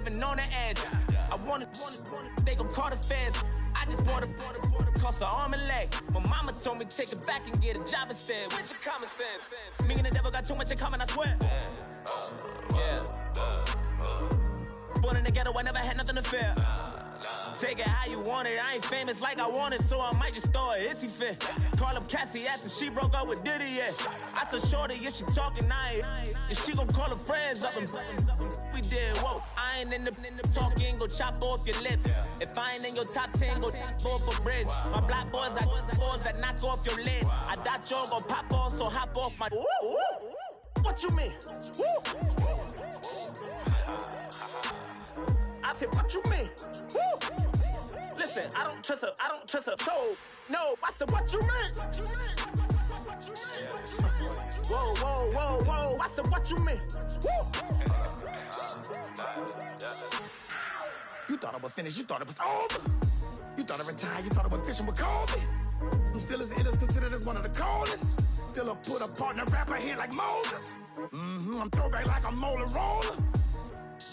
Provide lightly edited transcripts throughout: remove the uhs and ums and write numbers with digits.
living on the edge. I wanted, they gon' call the feds. I just bought a cost an arm and leg. My mama told me take it back and get a job instead. Where's your common sense? Me and the devil got too much in common, I swear. Yeah. Born in the ghetto, I never had nothing to fear. Take it how you want it. I ain't famous like I want it, so I might just throw a iffy fit. Call up Cassie after she broke up with Diddy, yeah. I told Shorty if she talking, and she gon' call her friends up and we did, whoa. I ain't in the talking, go chop off your lips. If I ain't in your top 10, go top 4 for bridge. My black boys, I boys that knock off your lid. I thought y'all gon' pop off, so hop off my. What you mean? I said, what you mean? Listen, I don't trust her, so no, I said, what you mean? Whoa, I said, what you mean? You thought I was finished, you thought it was over. You thought I retired, you thought I was fishing with Kobe. I'm still as ill as considered as one of the coldest. Still a put a partner rapper here like Moses. I'm throwback like a molar roller.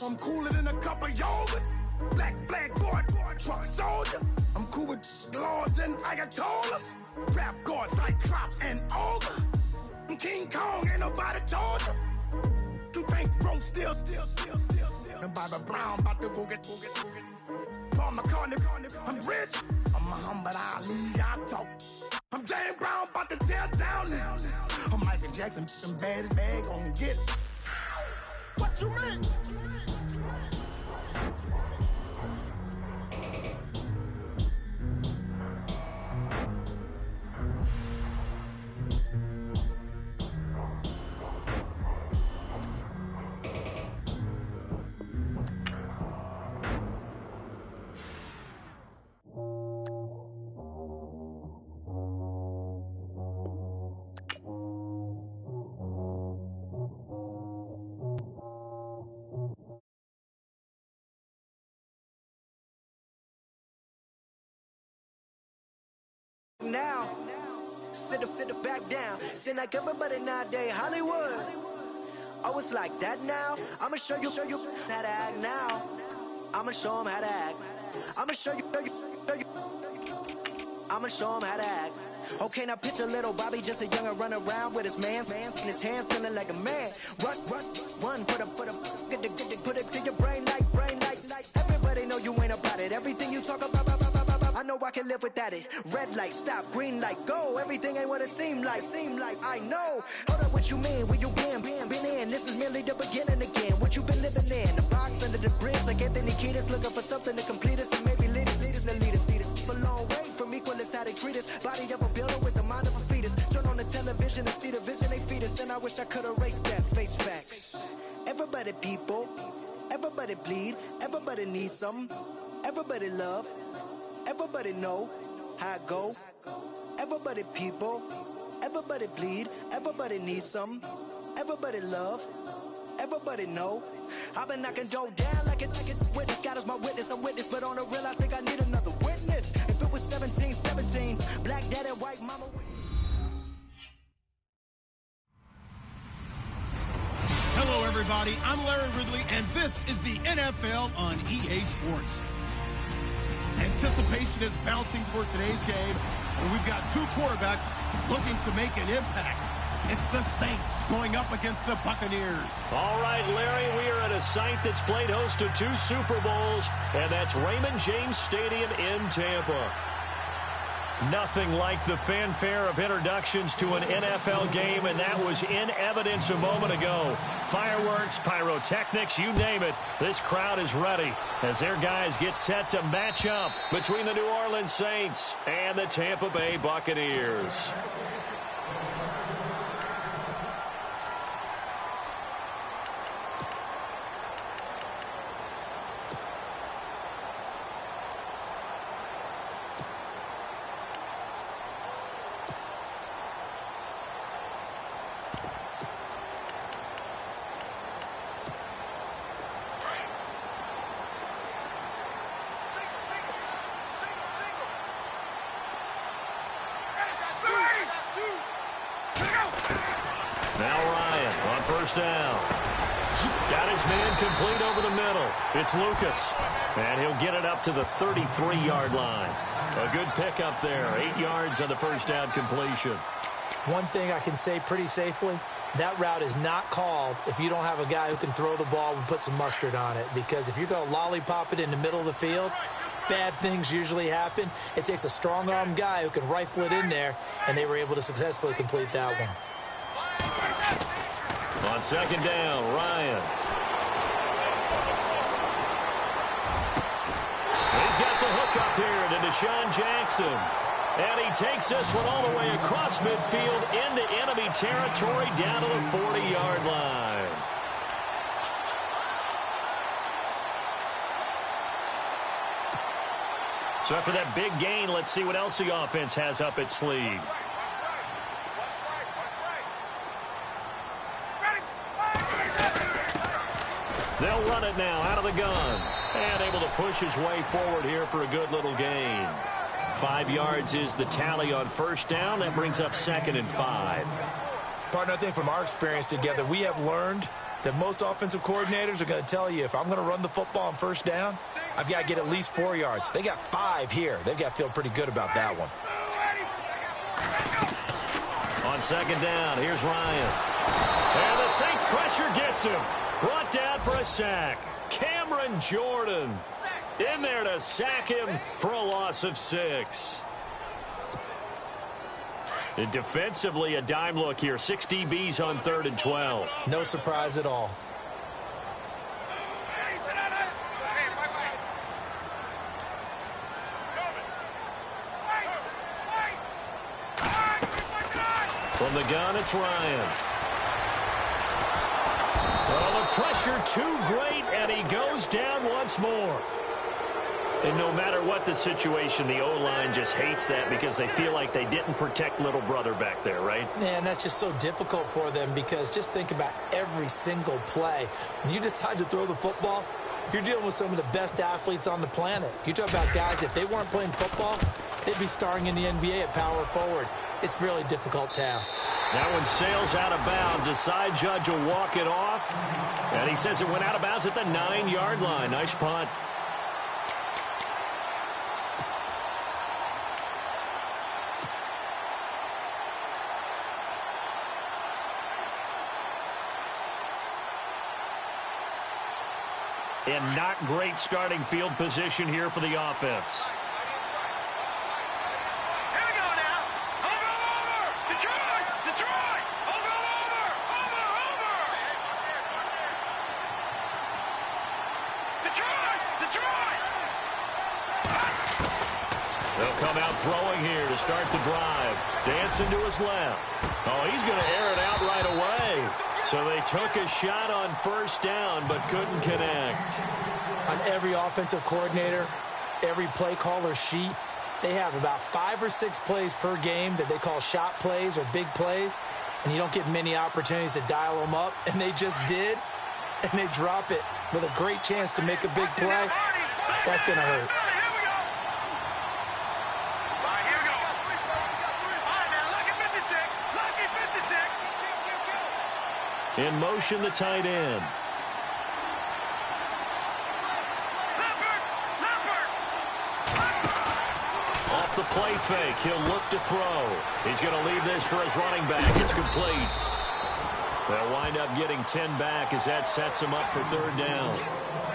I'm cooler than a cup of yogurt. Black flag boy, truck soldier. I'm cool with laws and Ayatollahs. Rap gods like Cyclops and Ogre. I'm King Kong, ain't nobody told you. You think Rose still. And Bobby Brown about to go get. Paul McCartney, I'm rich. I'm Muhammad Ali, I talk. I'm James Brown, about to tear down this. I'm Michael Jackson, them bad as bag gon' get it. What you mean? Now, sit back down. Seem like everybody nowadays, Hollywood. Oh, it's like that now. I'ma show you how to act now. I'ma show 'em how to act. I'ma show you. I'ma show 'em how to act. Okay, now picture little Bobby, just a youngin' run around with his man's in his hand, feeling like a man. Run for the put it to your brain like. Everybody know you ain't about it. Everything you talk about. I know I can live without it. Red light, stop, green light, go. Everything ain't what it seemed like. I know. Hold up, what you mean? Where you been in? This is merely the beginning again. What you been living in? The box under the bridge, like Anthony Kiedis, looking for something to complete us and maybe lead us. A long way from equal is how they treat us. Body of a builder with the mind of a fetus. Turn on the television and see the vision they feed us. And I wish I could erase that face facts. Everybody people, everybody bleed, everybody needs something, everybody love. Everybody know how it go. Everybody people, everybody bleed, everybody needs some. Everybody love, everybody know. I've been knocking dough down like it witness. God is my witness, I'm witness, but on the real I think I need another witness. If it was 17, black dad and white mama. Hello everybody, I'm Larry Ridley and this is the NFL on EA Sports. Anticipation is mounting for today's game, and we've got two quarterbacks looking to make an impact. It's the Saints going up against the Buccaneers. All right, Larry, we are at a site that's played host to 2 Super Bowls, and that's Raymond James Stadium in Tampa. Nothing like the fanfare of introductions to an NFL game, and that was in evidence a moment ago. Fireworks, pyrotechnics, you name it. This crowd is ready as their guys get set to match up between the New Orleans Saints and the Tampa Bay Buccaneers. Now Ryan on first down. Got his man complete over the middle. It's Lucas. And he'll get it up to the 33-yard line. A good pickup there. 8 yards on the first down completion. One thing I can say pretty safely, that route is not called if you don't have a guy who can throw the ball and put some mustard on it. Because if you're going to lollipop it in the middle of the field, bad things usually happen. It takes a strong-arm guy who can rifle it in there, and they were able to successfully complete that one. On second down, Ryan. He's got the hook up here to Deshaun Jackson. And he takes this one all the way across midfield into enemy territory down to the 40-yard line. So after that big gain, let's see what else the offense has up its sleeve. They'll run it now out of the gun. And able to push his way forward here for a good little gain. 5 yards is the tally on first down. That brings up 2nd and 5. Partner, I think from our experience together, we have learned that most offensive coordinators are going to tell you, if I'm going to run the football on first down, I've got to get at least 4 yards. They got 5 here. They've got to feel pretty good about that one. On second down, here's Ryan. And the Saints pressure gets him. Brought down for a sack. Cameron Jordan in there to sack him for a loss of 6. And defensively, a dime look here. 6 DBs on 3rd and 12. No surprise at all. From the gun, it's Ryan. Well, the pressure too great, and he goes down once more. And no matter what the situation, the O-line just hates that because they feel like they didn't protect little brother back there, right? Man, that's just so difficult for them because just think about every single play. When you decide to throw the football, you're dealing with some of the best athletes on the planet. You talk about guys, if they weren't playing football, they'd be starring in the NBA at power forward. It's a really difficult task. That one sails out of bounds. The side judge will walk it off. And he says it went out of bounds at the 9-yard line. Nice punt. And not great starting field position here for the offense. They'll come out throwing here to start the drive. Dancing to his left. Oh, he's going to air it out right away. So they took a shot on first down but couldn't connect. On every offensive coordinator, every play caller sheet, they have about 5 or 6 plays per game that they call shot plays or big plays, and you don't get many opportunities to dial them up, and they just did, and they drop it with a great chance to make a big play. That's going to hurt. In motion, the tight end. Off the play fake, he'll look to throw. He's going to leave this for his running back. It's complete. They'll wind up getting 10 back as that sets him up for 3rd down.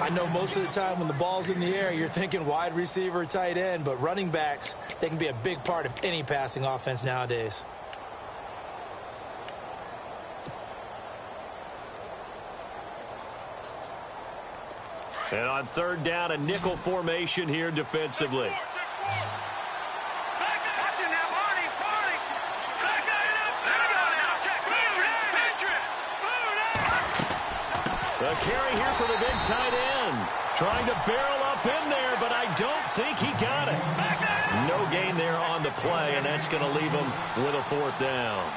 I know most of the time when the ball's in the air, you're thinking wide receiver, tight end, but running backs, they can be a big part of any passing offense nowadays. And on 3rd down, a nickel formation here defensively. The carry here for the big tight end. Trying to barrel up in there, but I don't think he got it. No gain there on the play, and that's going to leave him with a 4th down.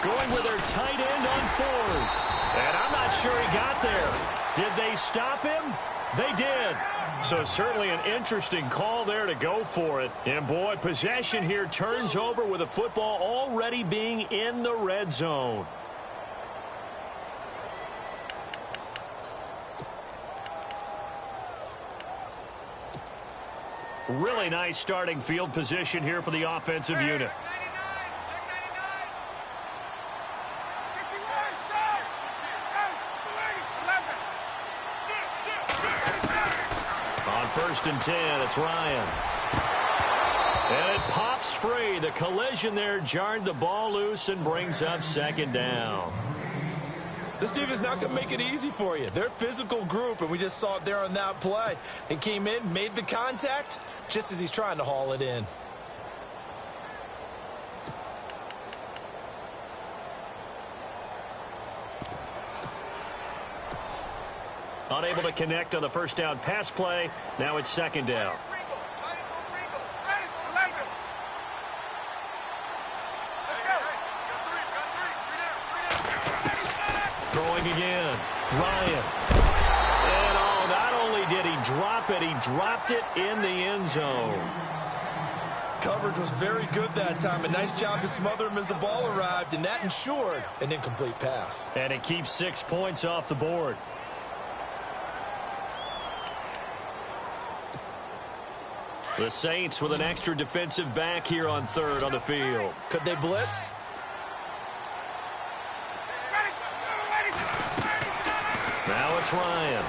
Going with their tight end on 4th. And I'm not sure he got there. Did they stop him? They did. So certainly an interesting call there to go for it. And, boy, possession here turns over with the football already being in the red zone. Really nice starting field position here for the offensive unit. On 1st and 10, it's Ryan. And it pops free. The collision there jarred the ball loose and brings up 2nd down. This defense is not going to make it easy for you. They're a physical group, and we just saw it there on that play. He came in, made the contact, just as he's trying to haul it in. Unable to connect on the 1st down pass play. Now it's 2nd down. Throwing again. Ryan. And not only did he drop it, he dropped it in the end zone. Coverage was very good that time. A nice job to smother him as the ball arrived, and that ensured an incomplete pass. And it keeps 6 points off the board. The Saints with an extra defensive back here on 3rd on the field. Could they blitz? Now it's Ryan.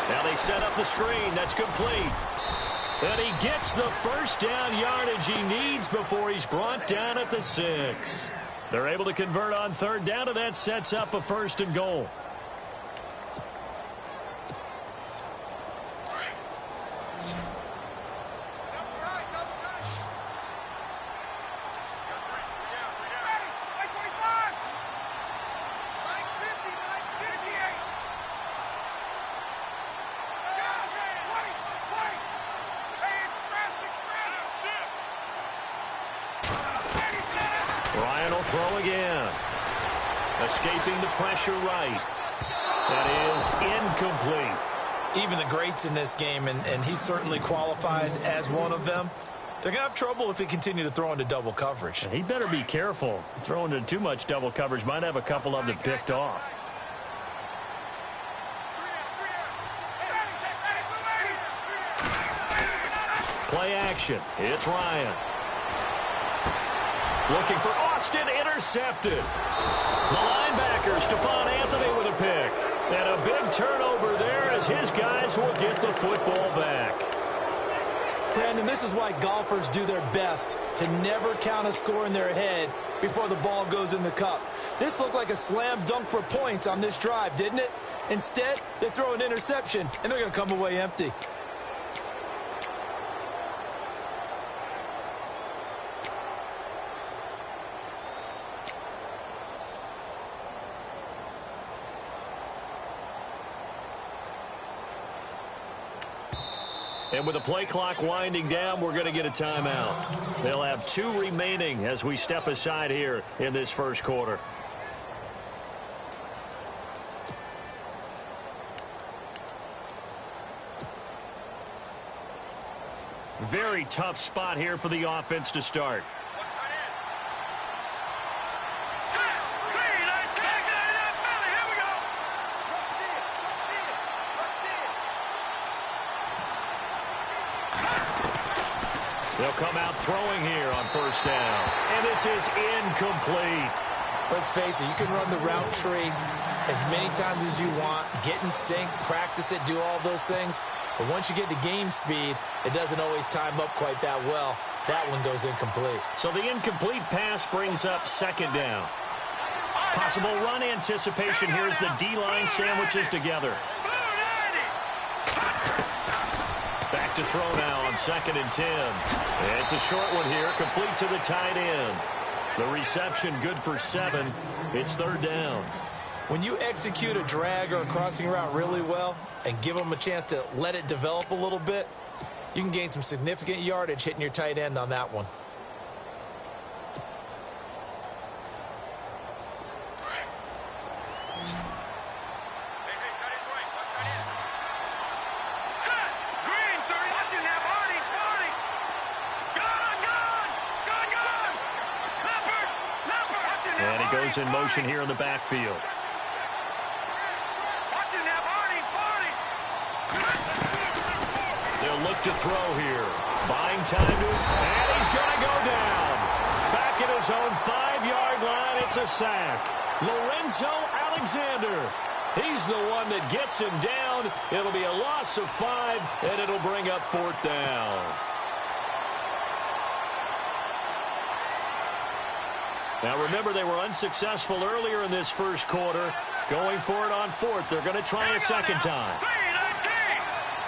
Now they set up the screen. That's complete. And he gets the 1st down yardage he needs before he's brought down at the 6. They're able to convert on 3rd down, and that sets up a 1st and goal. Ryan will throw again. Escaping the pressure right. That is incomplete. Even the greats in this game, and he certainly qualifies as one of them, they're going to have trouble if they continue to throw into double coverage. He better be careful. Throwing into too much double coverage might have a couple of them picked off. Play action. It's Ryan. Looking for Austin, intercepted. The linebacker, Stephon Anthony, with a pick. And a big turnover there as his guys will get the football back. And this is why golfers do their best to never count a score in their head before the ball goes in the cup. This looked like a slam dunk for points on this drive, didn't it? Instead, they throw an interception, and they're going to come away empty. And with the play clock winding down, we're going to get a timeout. They'll have 2 remaining as we step aside here in this 1st quarter. Very tough spot here for the offense to start. They'll come out throwing here on 1st down. And this is incomplete. Let's face it, you can run the route tree as many times as you want, get in sync, practice it, do all those things. But once you get to game speed, it doesn't always time up quite that well. That one goes incomplete. So the incomplete pass brings up 2nd down. Possible run anticipation here as the D-line sandwiches together. Back to throw now on 2nd and 10. It's a short one here, complete to the tight end. The reception good for 7. It's 3rd down. When you execute a drag or a crossing route really well and give them a chance to let it develop a little bit, you can gain some significant yardage hitting your tight end on that one. goes in motion here in the backfield. They'll look to throw here. Buying time and he's going to go down. Back at his own 5-yard line, it's a sack. Lorenzo Alexander. He's the one that gets him down. It'll be a loss of 5, and it'll bring up 4th down. Now, remember, they were unsuccessful earlier in this first quarter. Going for it on 4th. They're going to try a second time.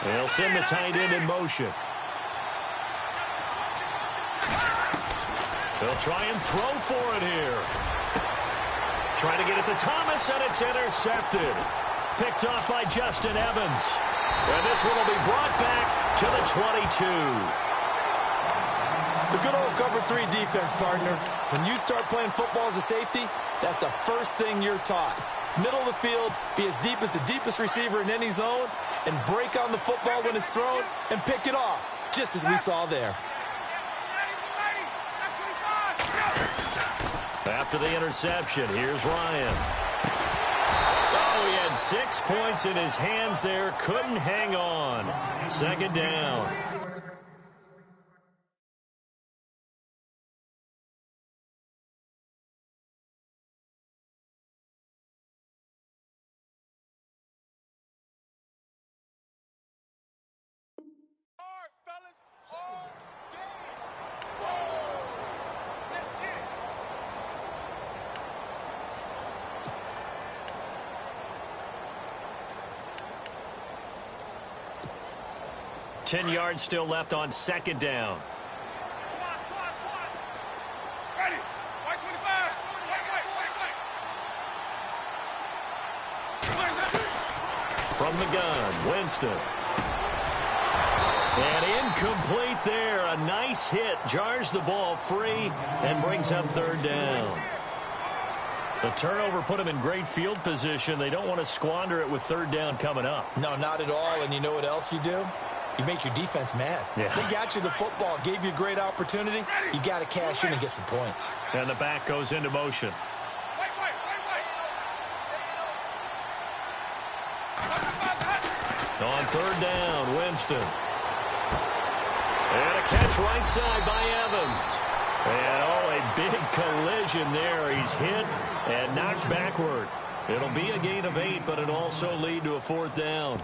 They'll send the tight end in motion. They'll try and throw for it here. Trying to get it to Thomas, and it's intercepted. Picked off by Justin Evans. And this one will be brought back to the 22. The good old cover 3 defense, partner. When you start playing football as a safety, that's the first thing you're taught. Middle of the field, be as deep as the deepest receiver in any zone, and break on the football when it's thrown and pick it off, just as we saw there. After the interception, here's Ryan. Oh, he had 6 points in his hands there. Couldn't hang on. 2nd down. Ten 10 yards still left on 2nd down. From the gun, Winston. And incomplete there. A nice hit. Jars the ball free and brings up 3rd down. The turnover put them in great field position. They don't want to squander it with 3rd down coming up. No, not at all. And you know what else you do? You make your defense mad. Yeah. They got you the football, gave you a great opportunity. You got to cash in and get some points. And the back goes into motion. On 3rd down, Winston. And a catch right side by Evans. And a big collision there. He's hit and knocked backward. It'll be a gain of 8, but it'll also lead to a 4th down.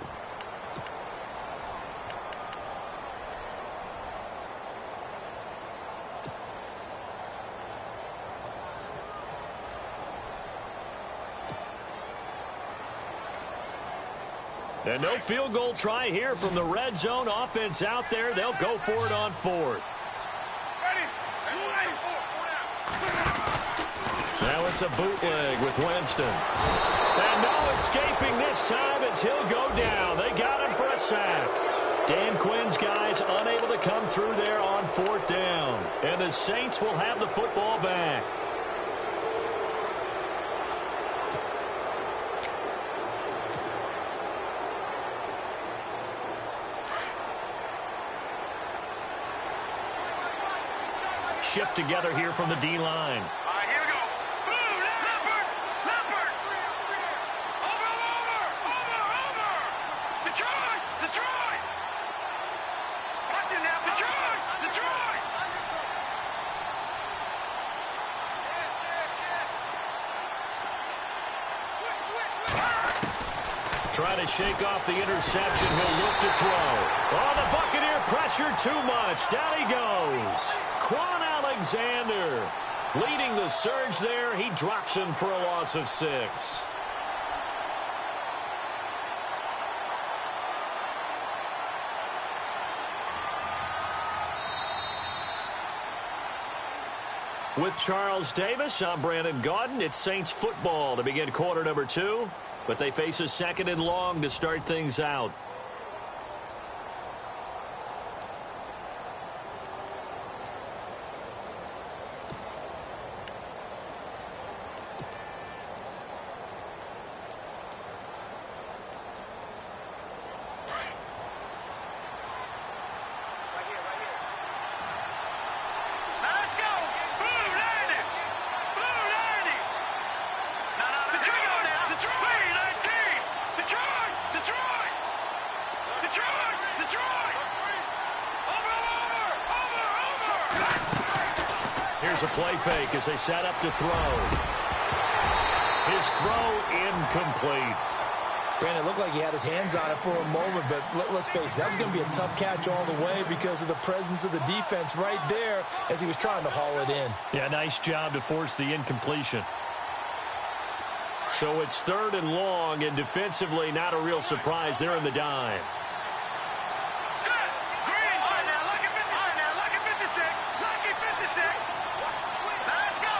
And no field goal try here from the red zone. Offense out there. They'll go for it on 4th. Now it's a bootleg with Winston. And no escaping this time as he'll go down. They got him for a sack. Dan Quinn's guys unable to come through there on 4th down. And the Saints will have the football back. Shift together here from the D-line. All right, here we go. Boom, Leopard. Over. Detroit. Watch it now, Detroit. Try to shake off the interception. He'll look to throw. Oh, the Buccaneer pressure too much. Down he goes. Quan Alexander leading the surge there. He drops him for a loss of 6. With Charles Davis, I'm Brandon Gaudin. It's Saints football to begin quarter number 2, but they face a 2nd and long to start things out. Here's a play fake as they set up to throw. His throw incomplete. Brandon, it looked like he had his hands on it for a moment, but let's face it, that was going to be a tough catch all the way because of the presence of the defense right there as he was trying to haul it in. Yeah, nice job to force the incompletion. So it's 3rd and long, and defensively not a real surprise. They're in the dime. Set. Green. All right, now, lucky 56. Lucky 56. Now, let's go.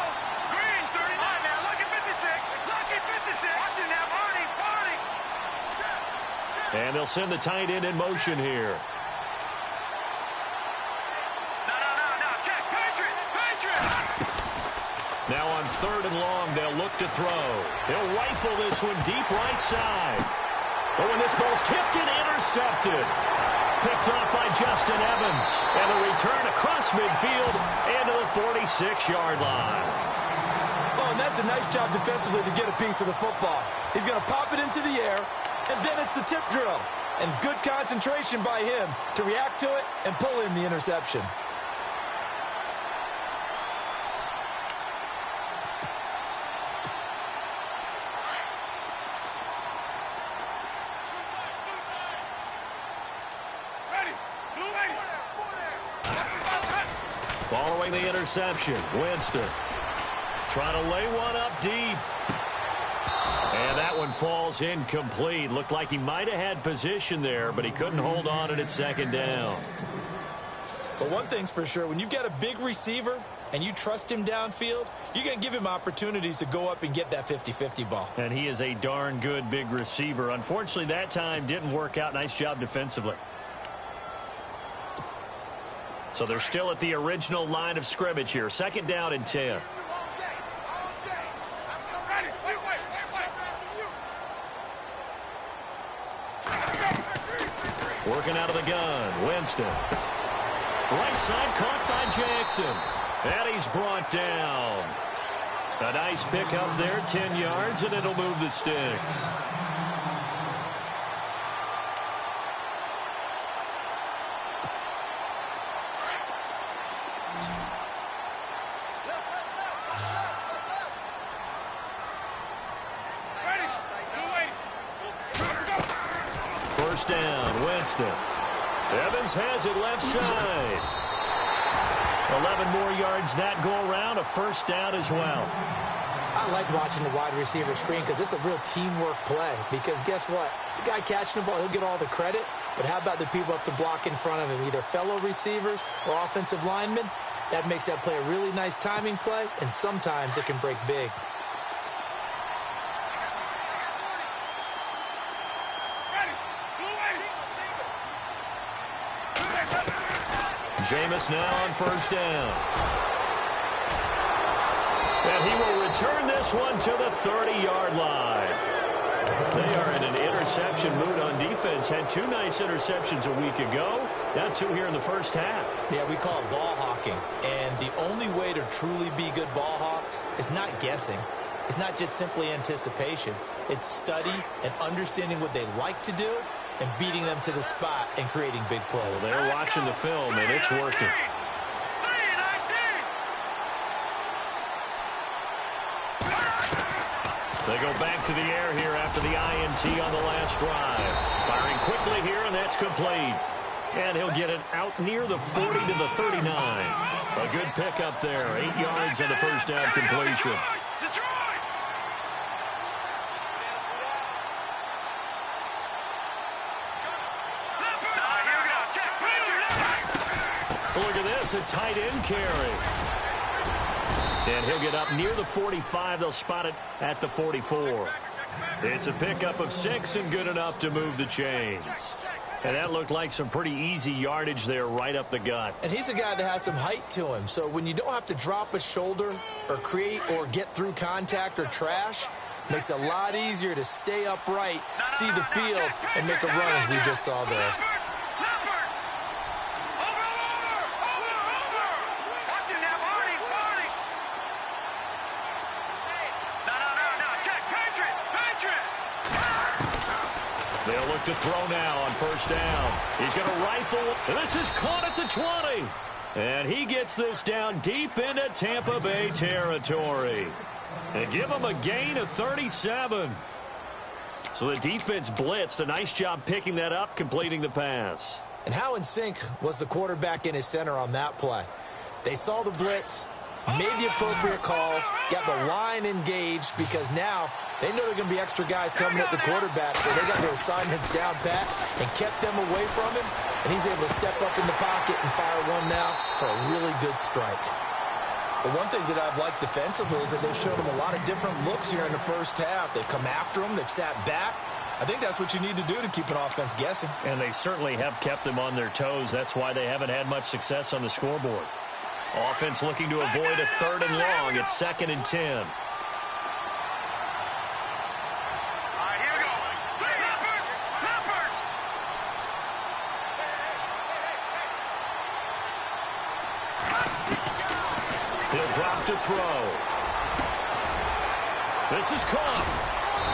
Green, 39. All right, now, lucky 56. Lucky 56. Watch it now, Barney. And they'll send the tight end in motion here. No. Check. Patriot. Now on 3rd and long, they'll look to throw. They'll rifle this one deep right side. But when this ball's tipped and intercepted. Picked off by Justin Evans. And the return across midfield and to the 46-yard line. Oh, and that's a nice job defensively to get a piece of the football. He's going to pop it into the air, and then it's the tip drill. And good concentration by him to react to it and pull in the interception. Following the interception, Winston trying to lay one up deep. And that one falls incomplete. Looked like he might have had position there, but he couldn't hold on to it at 2nd down. But one thing's for sure, when you've got a big receiver and you trust him downfield, you're going to give him opportunities to go up and get that 50-50 ball. And he is a darn good big receiver. Unfortunately, that time didn't work out. Nice job defensively. So they're still at the original line of scrimmage here. 2nd down and 10. Working out of the gun, Winston. Right side caught by Jackson. And he's brought down. A nice pick up there, 10 yards, and it'll move the sticks. First down, Winston. Evans has it left side. 11 more yards that go around, a first down as well. I like watching the wide receiver screen because it's a real teamwork play. Because guess what? The guy catching the ball, he'll get all the credit. But how about the people up to block in front of him, either fellow receivers or offensive linemen? That makes that play a really nice timing play, and sometimes it can break big. Jameis now on first down. And he will return this one to the 30-yard line. They are in an interception mood on defense. Had 2 nice interceptions a week ago. Now 2 here in the first half. Yeah, we call it ball hawking. And the only way to truly be good ball hawks is not guessing. It's not just simply anticipation. It's study and understanding what they like to do and beating them to the spot and creating big plays. Well, they're watching the film, and it's working. They go back to the air here after the INT on the last drive. Firing quickly here, and that's complete. And he'll get it out near the 40 to the 39. A good pickup there. 8 yards on the first down completion. Look at this, a tight end carry. And he'll get up near the 45. They'll spot it at the 44. It's a pickup of 6 and good enough to move the chains. And that looked like some pretty easy yardage there right up the gut. And he's a guy that has some height to him. So when you don't have to drop a shoulder or create or get through contact or trash, makes it a lot easier to stay upright, see the field, and make a run as we just saw there. They'll look to throw now on first down. He's going to rifle, and this is caught at the 20. And he gets this down deep into Tampa Bay territory. And give him a gain of 37. So the defense blitzed. A nice job picking that up, completing the pass. And how in sync was the quarterback and his center on that play? They saw the blitz, made the appropriate calls, got the line engaged because now they know there are going to be extra guys coming at the quarterback, so they got their assignments down pat and kept them away from him, and he's able to step up in the pocket and fire one now for a really good strike. But one thing that I've liked defensively is that they've shown him a lot of different looks here in the first half. They've come after him. They've sat back. I think that's what you need to do to keep an offense guessing. And they certainly have kept them on their toes. That's why they haven't had much success on the scoreboard. Offense looking to avoid a 3rd and long. It's 2nd and 10. He'll drop to throw. This is caught.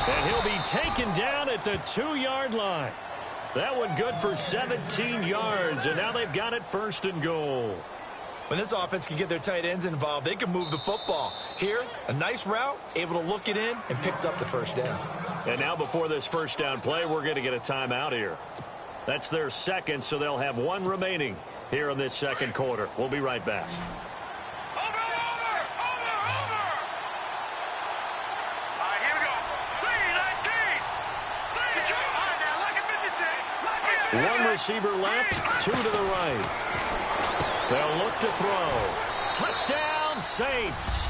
And he'll be taken down at the 2-yard line. That one good for 17 yards, and now they've got it 1st and goal. When this offense can get their tight ends involved, they can move the football. Here, a nice route, able to look it in, and picks up the 1st down. And now before this 1st down play, we're going to get a timeout here. That's their 2nd, so they'll have 1 remaining here in this 2nd quarter. We'll be right back. One receiver left, 2 to the right. They'll look to throw. Touchdown, Saints.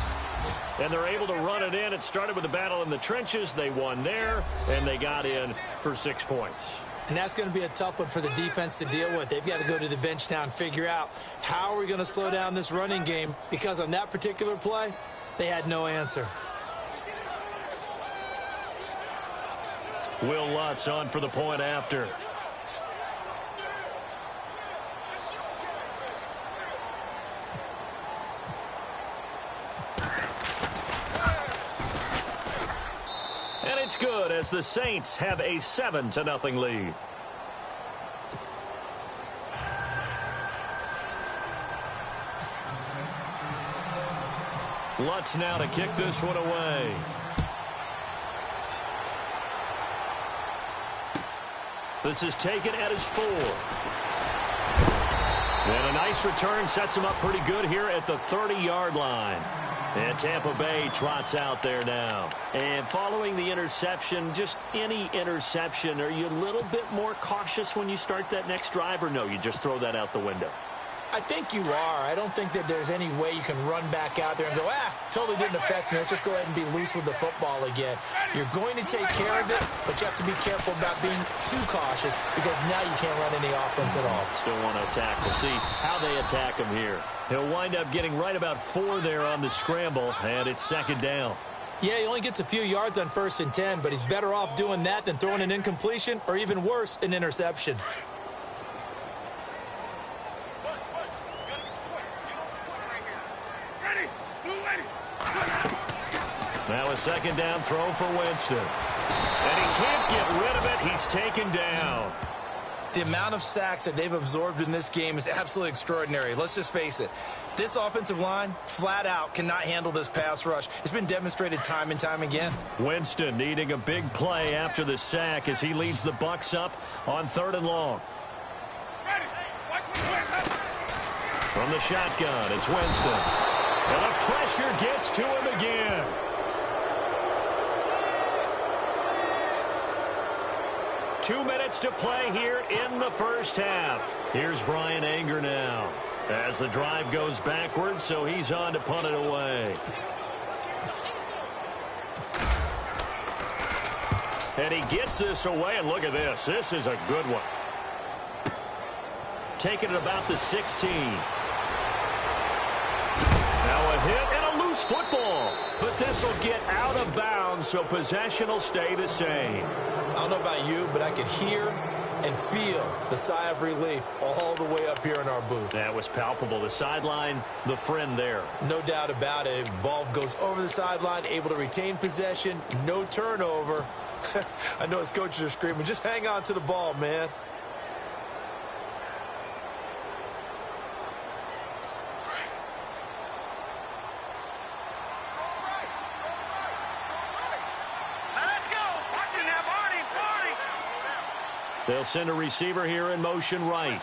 And they're able to run it in. It started with a battle in the trenches. They won there, and they got in for 6 points. And that's going to be a tough one for the defense to deal with. They've got to go to the bench now and figure out how are we going to slow down this running game, because on that particular play, they had no answer. Will Lutz on for the point after. And it's good as the Saints have a 7-0 lead. Lutz now to kick this one away. This is taken at his 4. And a nice return sets him up pretty good here at the 30-yard line. And Tampa Bay trots out there now. And following the interception, just any interception, are you a little bit more cautious when you start that next drive, or no, you just throw that out the window? I think you are. I don't think that there's any way you can run back out there and go, totally didn't affect me. Let's just go ahead and be loose with the football again. You're going to take care of it, but you have to be careful about being too cautious, because now you can't run any offense at all. Still want to attack. We'll see how they attack him here. He'll wind up getting right about 4 there on the scramble, and it's 2nd down. Yeah, he only gets a few yards on 1st and 10, but he's better off doing that than throwing an incompletion, or even worse, an interception. Now a 2nd down throw for Winston. And he can't get rid of it. He's taken down. The amount of sacks that they've absorbed in this game is absolutely extraordinary. Let's just face it. This offensive line, flat out, cannot handle this pass rush. It's been demonstrated time and time again. Winston needing a big play after the sack as he leads the Bucs up on 3rd and long. From the shotgun, it's Winston. And the pressure gets to him again. Two minutes to play here in the first half. Here's Brian Anger now as the drive goes backwards, so he's on to punt it away. And he gets this away, and look at this. This is a good one. Taking it about the 16. Now a hit and a loose football. But this will get out of bounds, so possession will stay the same. I don't know about you, but I could hear and feel the sigh of relief all the way up here in our booth. That was palpable. The sideline, the friend there. No doubt about it. Ball goes over the sideline, able to retain possession, no turnover. I know his coaches are screaming, just hang on to the ball, man. They'll send a receiver here in motion right.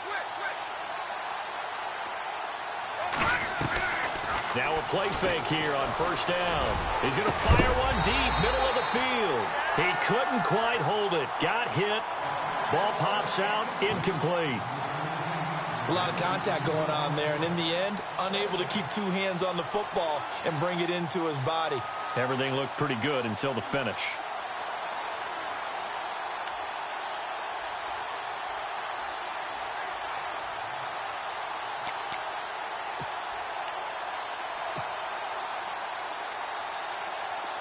Now a play fake here on first down. He's going to fire one deep, middle of the field. He couldn't quite hold it. Got hit. Ball pops out, incomplete. It's a lot of contact going on there, and in the end, unable to keep two hands on the football and bring it into his body. Everything looked pretty good until the finish.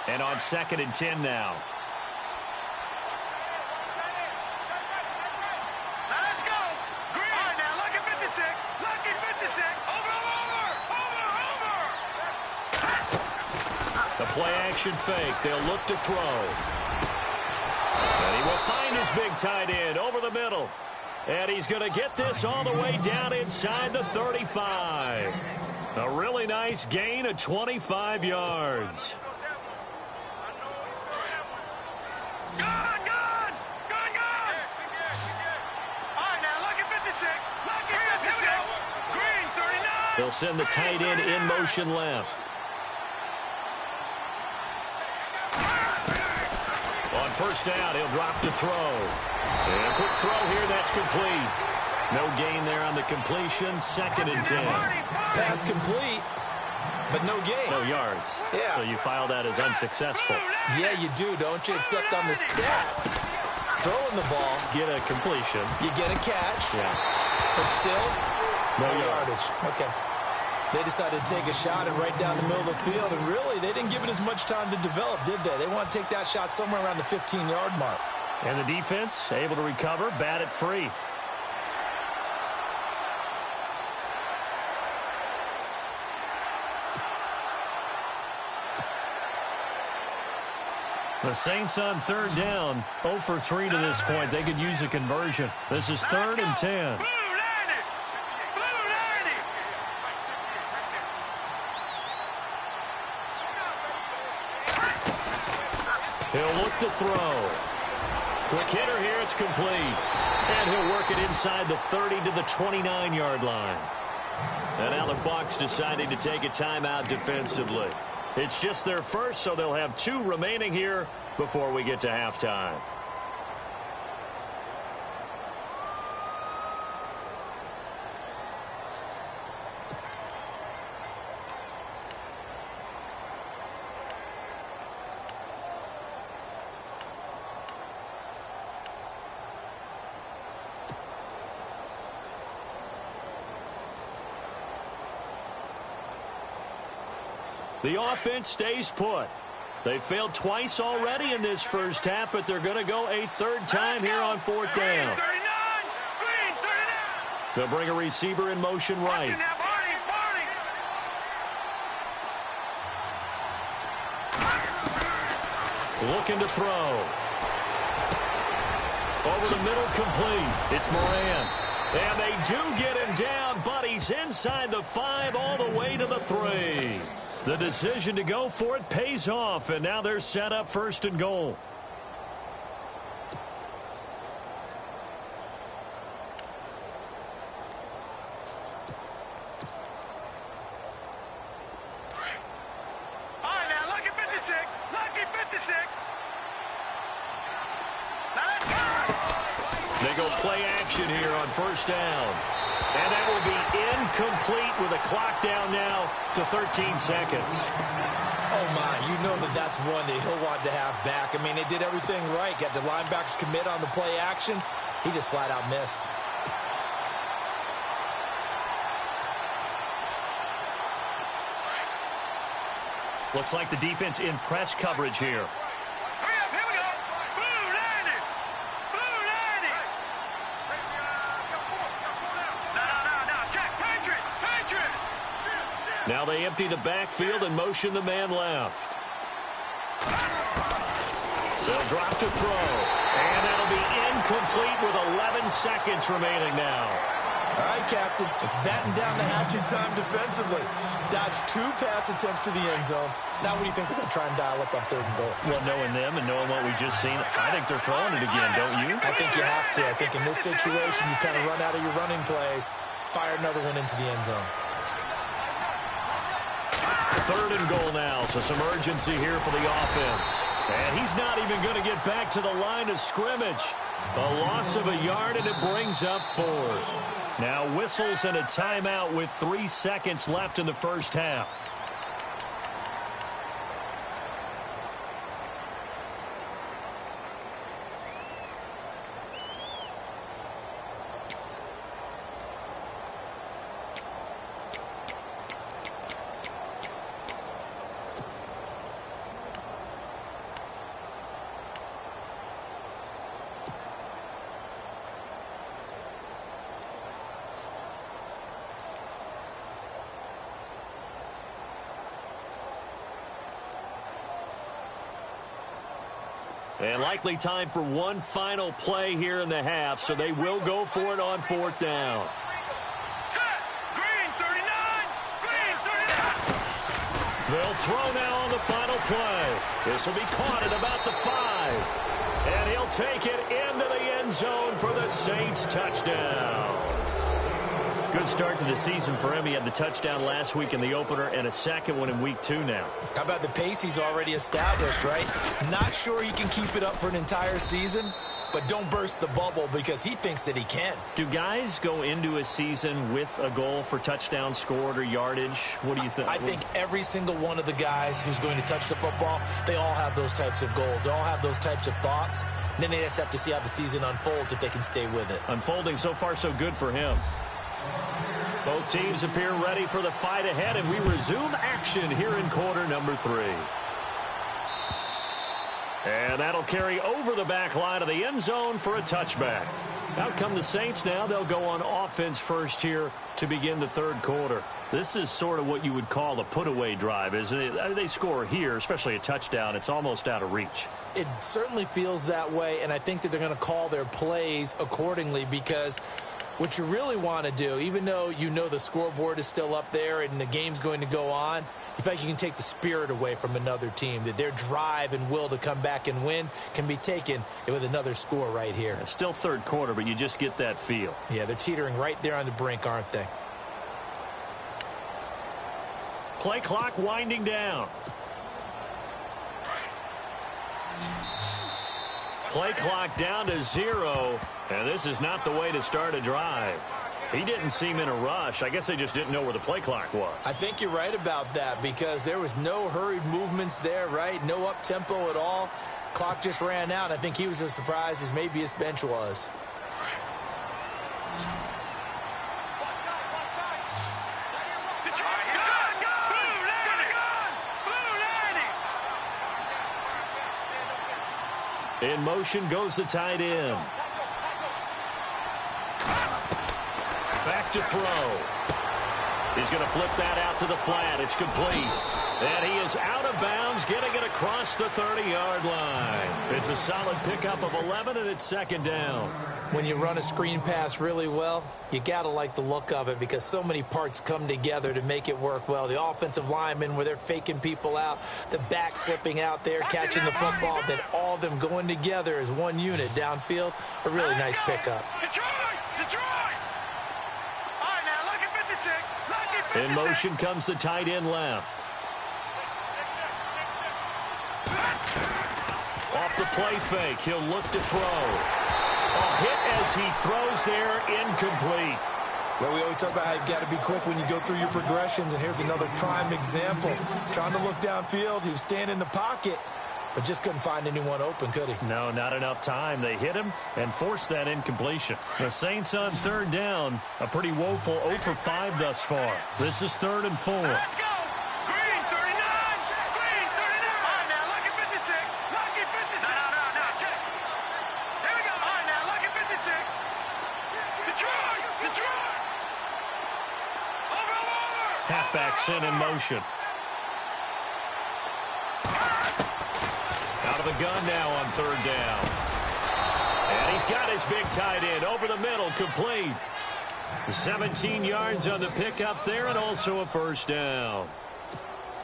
And on 2nd and 10 now. Let's go. Green. All right, now, lucky 56. Lucky 56. Over. The play action fake. They'll look to throw. And he will find his big tight end over the middle. And he's going to get this all the way down inside the 35. A really nice gain of 25 yards. They'll send the tight end in motion left. On first down, he'll drop to throw. And quick throw here, that's complete. No gain there on the completion. 2nd and 10. Pass complete, but no gain. No yards. Yeah. So you file that as unsuccessful. Yeah, you do, don't you? Except on the stats. Throwing the ball. Get a completion. You get a catch. Yeah. But still, No no yardage. yardage. Okay. They decided to take a shot and right down the middle of the field, and really, they didn't give it as much time to develop, did they? They want to take that shot somewhere around the 15-yard mark. And the defense able to recover, bat it free. The Saints on 3rd down, 0 for 3 to this point. They could use a conversion. This is 3rd and 10. He'll look to throw. Quick hitter here, it's complete. And he'll work it inside the 30 to the 29-yard line. And now the Bucs deciding to take a timeout defensively. It's just their first, so they'll have 2 remaining here before we get to halftime. The offense stays put. They failed twice already in this first half, but they're going to go a 3rd time here on 4th down. They'll bring a receiver in motion right. Looking to throw. Over the middle, complete. It's Moran. And they do get him down, but he's inside the 5 all the way to the 3. The decision to go for it pays off, and now they're set up 1st and goal. All right, now, lucky 56. Lucky 56. Let's go. They go play action here on 1st down. And that will be incomplete with a clock down now to 13 seconds. Oh, my. You know that's one that he'll want to have back. I mean, they did everything right. Got the linebackers commit on the play action. He just flat out missed. Looks like the defense in press coverage here. Hurry up, here we go. Blue landed. Blue landed. No, check. Patriot. Now they empty the backfield and motion the man left. They'll drop to throw. And that'll be incomplete with 11 seconds remaining now. All right, Captain. It's batten down the hatches time defensively. Dodged 2 pass attempts to the end zone. Now what do you think they're going to try and dial up on 3rd and goal? Well, knowing them and knowing what we just seen, I think they're throwing it again, don't you? I think you have to. I think in this situation, you kind of run out of your running plays, fire another one into the end zone. 3rd and goal now, so some urgency here for the offense. And he's not even going to get back to the line of scrimmage. A loss of a yard, and it brings up 4th. Now whistles and a timeout with 3 seconds left in the first half. And likely time for one final play here in the half, so they will go for it on 4th down. Set. Green 39. Green 39. They'll throw now on the final play. This will be caught at about the 5. And he'll take it into the end zone for the Saints touchdown. Good start to the season for him. He had the touchdown last week in the opener and a second one in week 2 now. How about the pace he's already established, right? Not sure he can keep it up for an entire season, but don't burst the bubble because he thinks that he can. Do guys go into a season with a goal for touchdown scored or yardage? What do you think? I think every single one of the guys who's going to touch the football, they all have those types of goals. They all have those types of thoughts. And then they just have to see how the season unfolds if they can stay with it. Unfolding so far so good for him. Both teams appear ready for the fight ahead, and we resume action here in quarter number 3. And that'll carry over the back line of the end zone for a touchback. Out come the Saints now. They'll go on offense first here to begin the 3rd quarter. This is sort of what you would call a put-away drive, isn't it? I mean, they score here, especially a touchdown. It's almost out of reach. It certainly feels that way, and I think that they're going to call their plays accordingly because what you really want to do, even though you know the scoreboard is still up there and the game's going to go on, in fact, you can take the spirit away from another team, that their drive and will to come back and win can be taken with another score right here. It's still 3rd quarter, but you just get that feel. Yeah, they're teetering right there on the brink, aren't they? Play clock winding down. Play clock down to 0, and this is not the way to start a drive. He didn't seem in a rush. I guess they just didn't know where the play clock was. I think you're right about that because there was no hurried movements there, right? No up-tempo at all. Clock just ran out. I think he was as surprised as maybe his bench was. In motion goes the tight end. Back to throw. He's going to flip that out to the flat. It's complete. And he is out of bounds, getting it across the 30-yard line. It's a solid pickup of 11, and it's 2nd down. When you run a screen pass really well, you got to like the look of it because so many parts come together to make it work well. The offensive linemen, where they're faking people out, the back slipping out there, catching the football, then all of them going together as one unit downfield. A really nice pickup. In motion comes the tight end left. Off the play fake, he'll look to throw. A hit as he throws there, incomplete. Well, we always talk about how you've got to be quick when you go through your progressions, and here's another prime example. Trying to look downfield, he was standing in the pocket, but just couldn't find anyone open, could he? No, not enough time. They hit him and forced that incompletion. The Saints on 3rd down, a pretty woeful 0 for 5 thus far. This is 3rd and 4. Let's go! Green 39! Green 39! All right, now, lucky 56! Lucky 56! No, check! Here we go! All right, now, lucky 56! Detroit! Detroit! Over! Halfback sent in motion. Out of the gun now on 3rd down. And he's got his big tight end over the middle, complete. 17 yards on the pickup there and also a first down.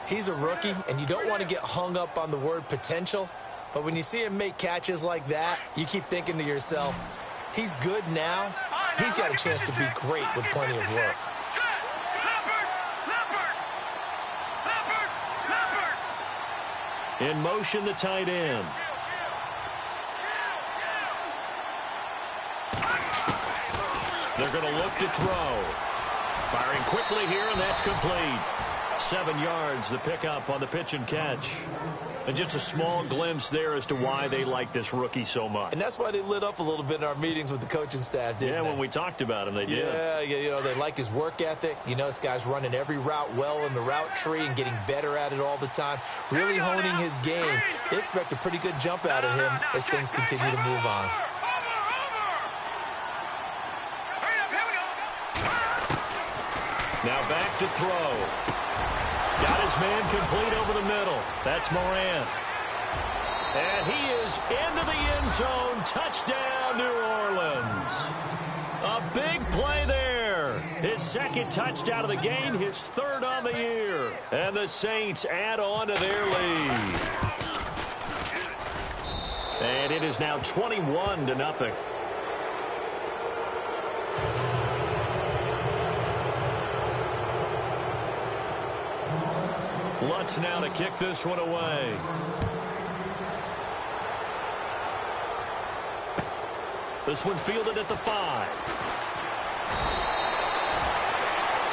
He's a rookie, and you don't want to get hung up on the word potential. But when you see him make catches like that, you keep thinking to yourself, he's good now. He's got a chance to be great with plenty of work. In motion, the tight end. They're going to look to throw. Firing quickly here, and that's complete. 7 yards, the pickup on the pitch and catch. And just a small glimpse there as to why they like this rookie so much. And that's why they lit up a little bit in our meetings with the coaching staff, didn't they? Yeah, when we talked about him, they did. Yeah, you know, they like his work ethic. You know, this guy's running every route well in the route tree and getting better at it all the time. Really honing his game. They expect a pretty good jump out of him as things continue to move on. Now back to throw. Got his man complete over the middle. That's Morant. And he is into the end zone. Touchdown, New Orleans. A big play there. His second touchdown of the game, his third on the year. And the Saints add on to their lead. And it is now 21-0. Lutz now to kick this one away. This one fielded at the 5.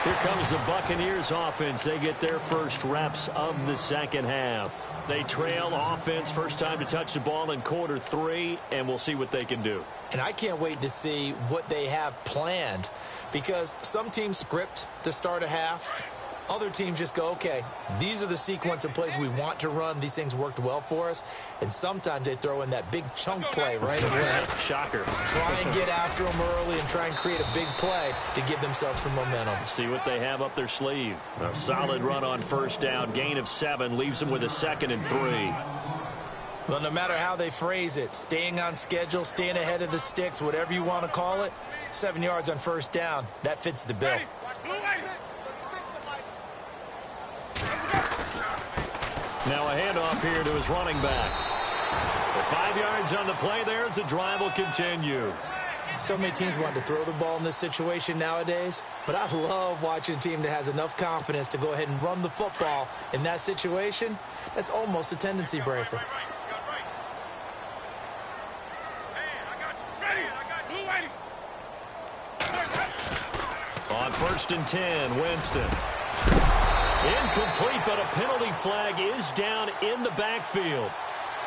Here comes the Buccaneers offense. They get their first reps of the second half. They trail offense, first time to touch the ball in quarter 3, and we'll see what they can do. And I can't wait to see what they have planned, because some teams script to start a half. Other teams just go, okay, these are the sequence of plays we want to run. These things worked well for us. And sometimes they throw in that big chunk play right away. Shocker. Try and get after them early and try and create a big play to give themselves some momentum. See what they have up their sleeve. A solid run on first down. Gain of 7 leaves them with a 2nd and 3. Well, no matter how they phrase it, staying on schedule, staying ahead of the sticks, whatever you want to call it, 7 yards on first down, that fits the bill. Now a handoff here to his running back. For 5 yards on the play there as the drive will continue. So many teams want to throw the ball in this situation nowadays, but I love watching a team that has enough confidence to go ahead and run the football in that situation. That's almost a tendency breaker. On 1st and 10, Winston. Incomplete, but a penalty flag is down in the backfield.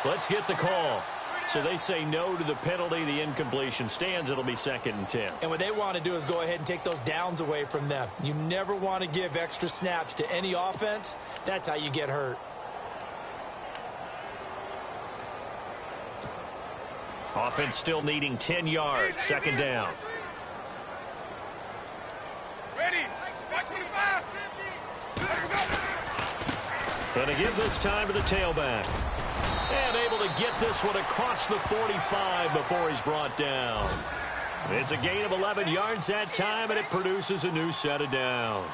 Let's get the call. So they say no to the penalty. The incompletion stands. It'll be 2nd and 10. And what they want to do is go ahead and take those downs away from them. You never want to give extra snaps to any offense. That's how you get hurt. Offense still needing 10 yards. 2nd down. Going to give this time to the tailback. And able to get this one across the 45 before he's brought down. It's a gain of 11 yards that time, and it produces a new set of downs.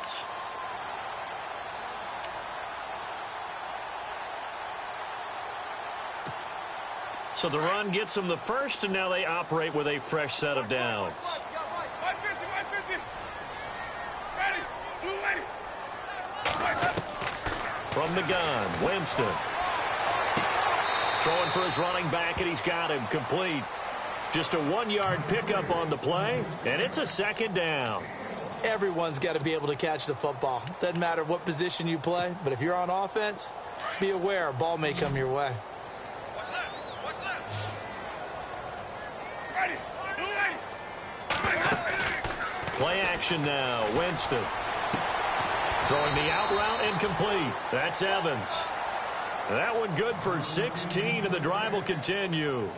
So the run gets them the first, and now they operate with a fresh set of downs. From the gun, Winston. Throwing for his running back, and he's got him complete. Just a 1-yard pickup on the play, and it's a 2nd down. Everyone's got to be able to catch the football. Doesn't matter what position you play, but if you're on offense, be aware a ball may come your way. Play action now, Winston. Throwing the out route incomplete. That's Evans. That one good for 16, and the drive will continue.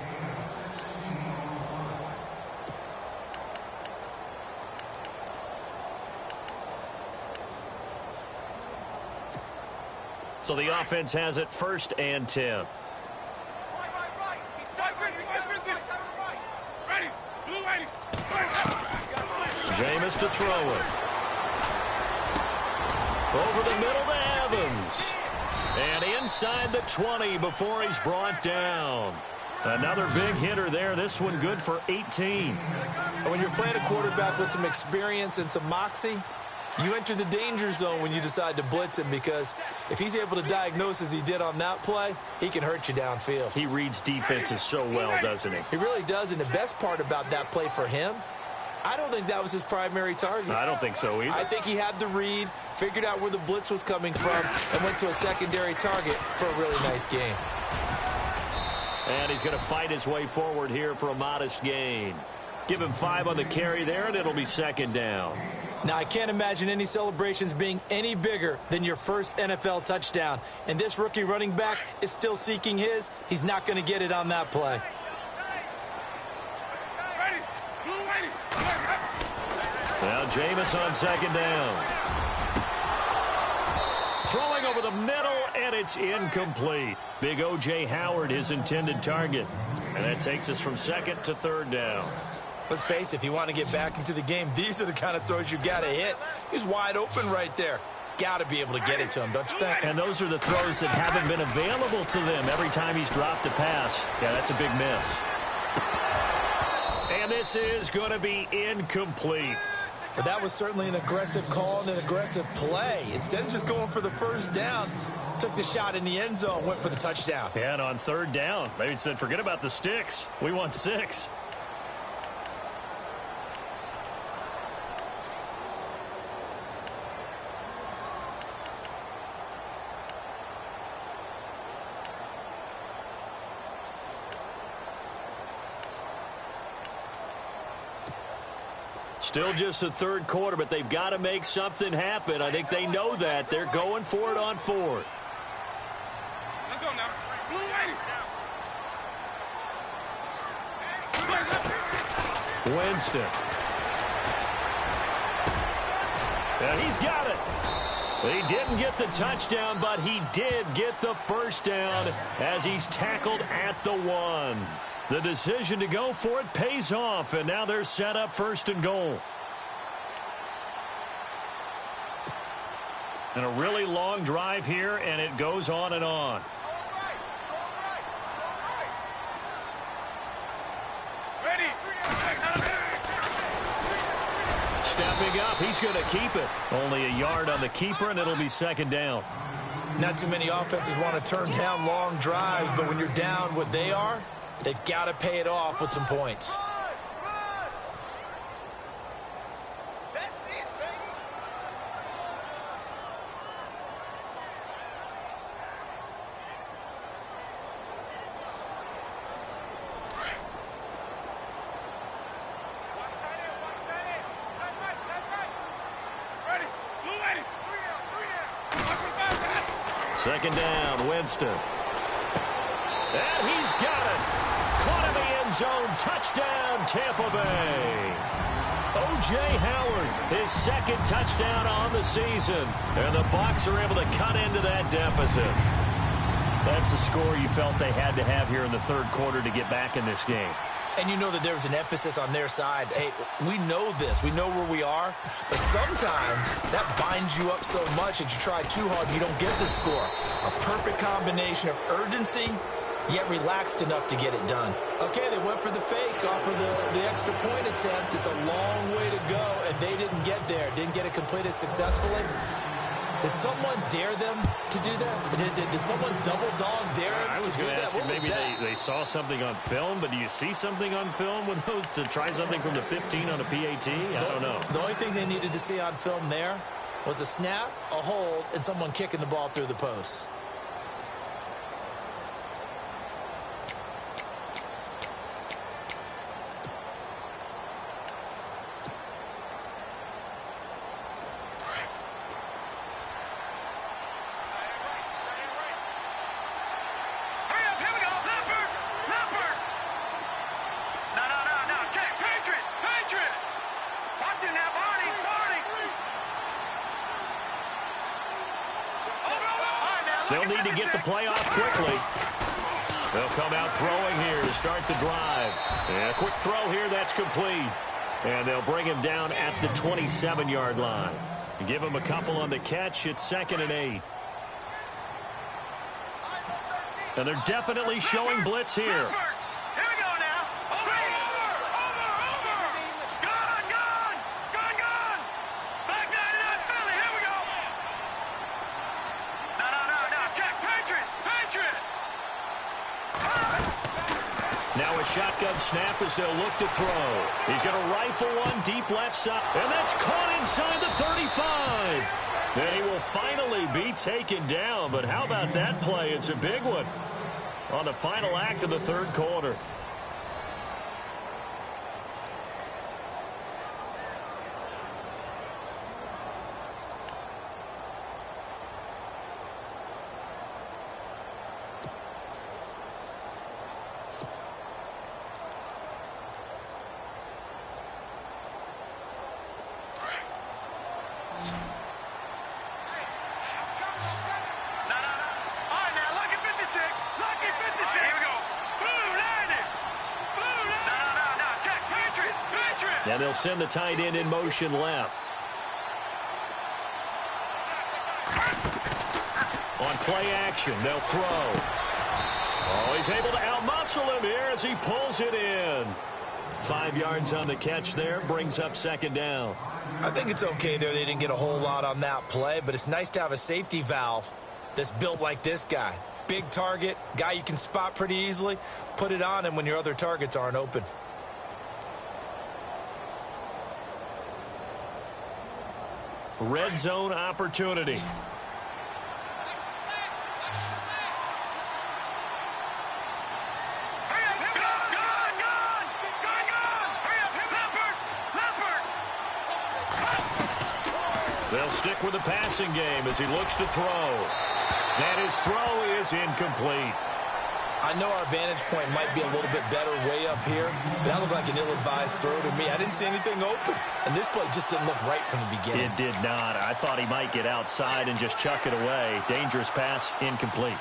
So the offense has it 1st and 10. Jameis to throw it. Over the middle to Evans. And inside the 20 before he's brought down. Another big hitter there. This one good for 18. When you're playing a quarterback with some experience and some moxie, you enter the danger zone when you decide to blitz him, because if he's able to diagnose as he did on that play, he can hurt you downfield. He reads defenses so well, doesn't he? He really does, and the best part about that play for him, I don't think that was his primary target. I don't think so either. I think he had the read, figured out where the blitz was coming from, and went to a secondary target for a really nice game. And he's going to fight his way forward here for a modest gain. Give him 5 on the carry there, and it'll be second down. Now, I can't imagine any celebrations being any bigger than your first NFL touchdown. And this rookie running back is still seeking his. He's not going to get it on that play. Now Jameis on second down. Throwing over the middle, and it's incomplete. Big O.J. Howard, his intended target. And that takes us from second to third down. Let's face it, if you want to get back into the game, these are the kind of throws you got to hit. He's wide open right there. Got to be able to get it to him, don't you think? And those are the throws that haven't been available to them every time he's dropped a pass. Yeah, that's a big miss. And this is going to be incomplete. But that was certainly an aggressive call and an aggressive play. Instead of just going for the first down, took the shot in the end zone, went for the touchdown. Yeah, and on third down, maybe said, forget about the sticks. We want 6. Still just the third quarter, but they've got to make something happen. I think they know that. They're going for it on fourth. Let's go now. Blue lady. Winston. And he's got it. He didn't get the touchdown, but he did get the first down as he's tackled at the 1. The decision to go for it pays off, and now they're set up first and goal. And a really long drive here, and it goes on and on. Ready. Stepping up, he's going to keep it. Only a yard on the keeper, and it'll be second down. Not too many offenses want to turn down long drives, but when you're down what they are, they've got to pay it off with some points. Second down, Winston. And he's got it. Caught in the end zone. Touchdown, Tampa Bay. O.J. Howard, his second touchdown on the season. And the Bucs are able to cut into that deficit. That's the score you felt they had to have here in the third quarter to get back in this game. And you know that there was an emphasis on their side. Hey, we know this. We know where we are. But sometimes that binds you up so much that you try too hard and you don't get the score. A perfect combination of urgency, yet relaxed enough to get it done. Okay, they went for the fake off of the extra point attempt. It's a long way to go, and they didn't get there. Didn't get it completed successfully. Did someone dare them to do that? Did someone double dog dare them I was to do going to that? ask you, What was maybe that? they saw something on film, but do you see something on film with those to try something from the 15 on a PAT? I don't know. The only thing they needed to see on film there was a snap, a hold, and someone kicking the ball through the post. Hurry up, here we go. Leopard. Leopard. No. Check. Patriot. Watch him now, Barney. They'll need to get the play off quickly. They'll come out throwing here to start the drive. And a quick throw here, that's complete. And they'll bring him down at the 27-yard line. Give him a couple on the catch. It's 2nd and 8. And they're definitely showing blitz here. Here we go now. Over. Gone. Back 99 Philly. Here we go. No. Check. Patriot. Now a shotgun snap as they'll look to throw. He's going to rifle one deep left side. And that's caught inside the 35. And he will finally be taken down. But how about that play? It's a big one on the final act of the third quarter. And they'll send the tight end in motion left. On play action, they'll throw. Oh, he's able to outmuscle him here as he pulls it in. 5 yards on the catch there, brings up 2nd down. I think it's okay there. They didn't get a whole lot on that play, but it's nice to have a safety valve that's built like this guy. Big target, guy you can spot pretty easily. Put it on him when your other targets aren't open. Red zone opportunity. They'll stick with the passing game as he looks to throw. And his throw is incomplete. I know our vantage point might be a little bit better way up here, but that looked like an ill-advised throw to me. I didn't see anything open, and this play just didn't look right from the beginning. It did not. I thought he might get outside and just chuck it away. Dangerous pass, incomplete.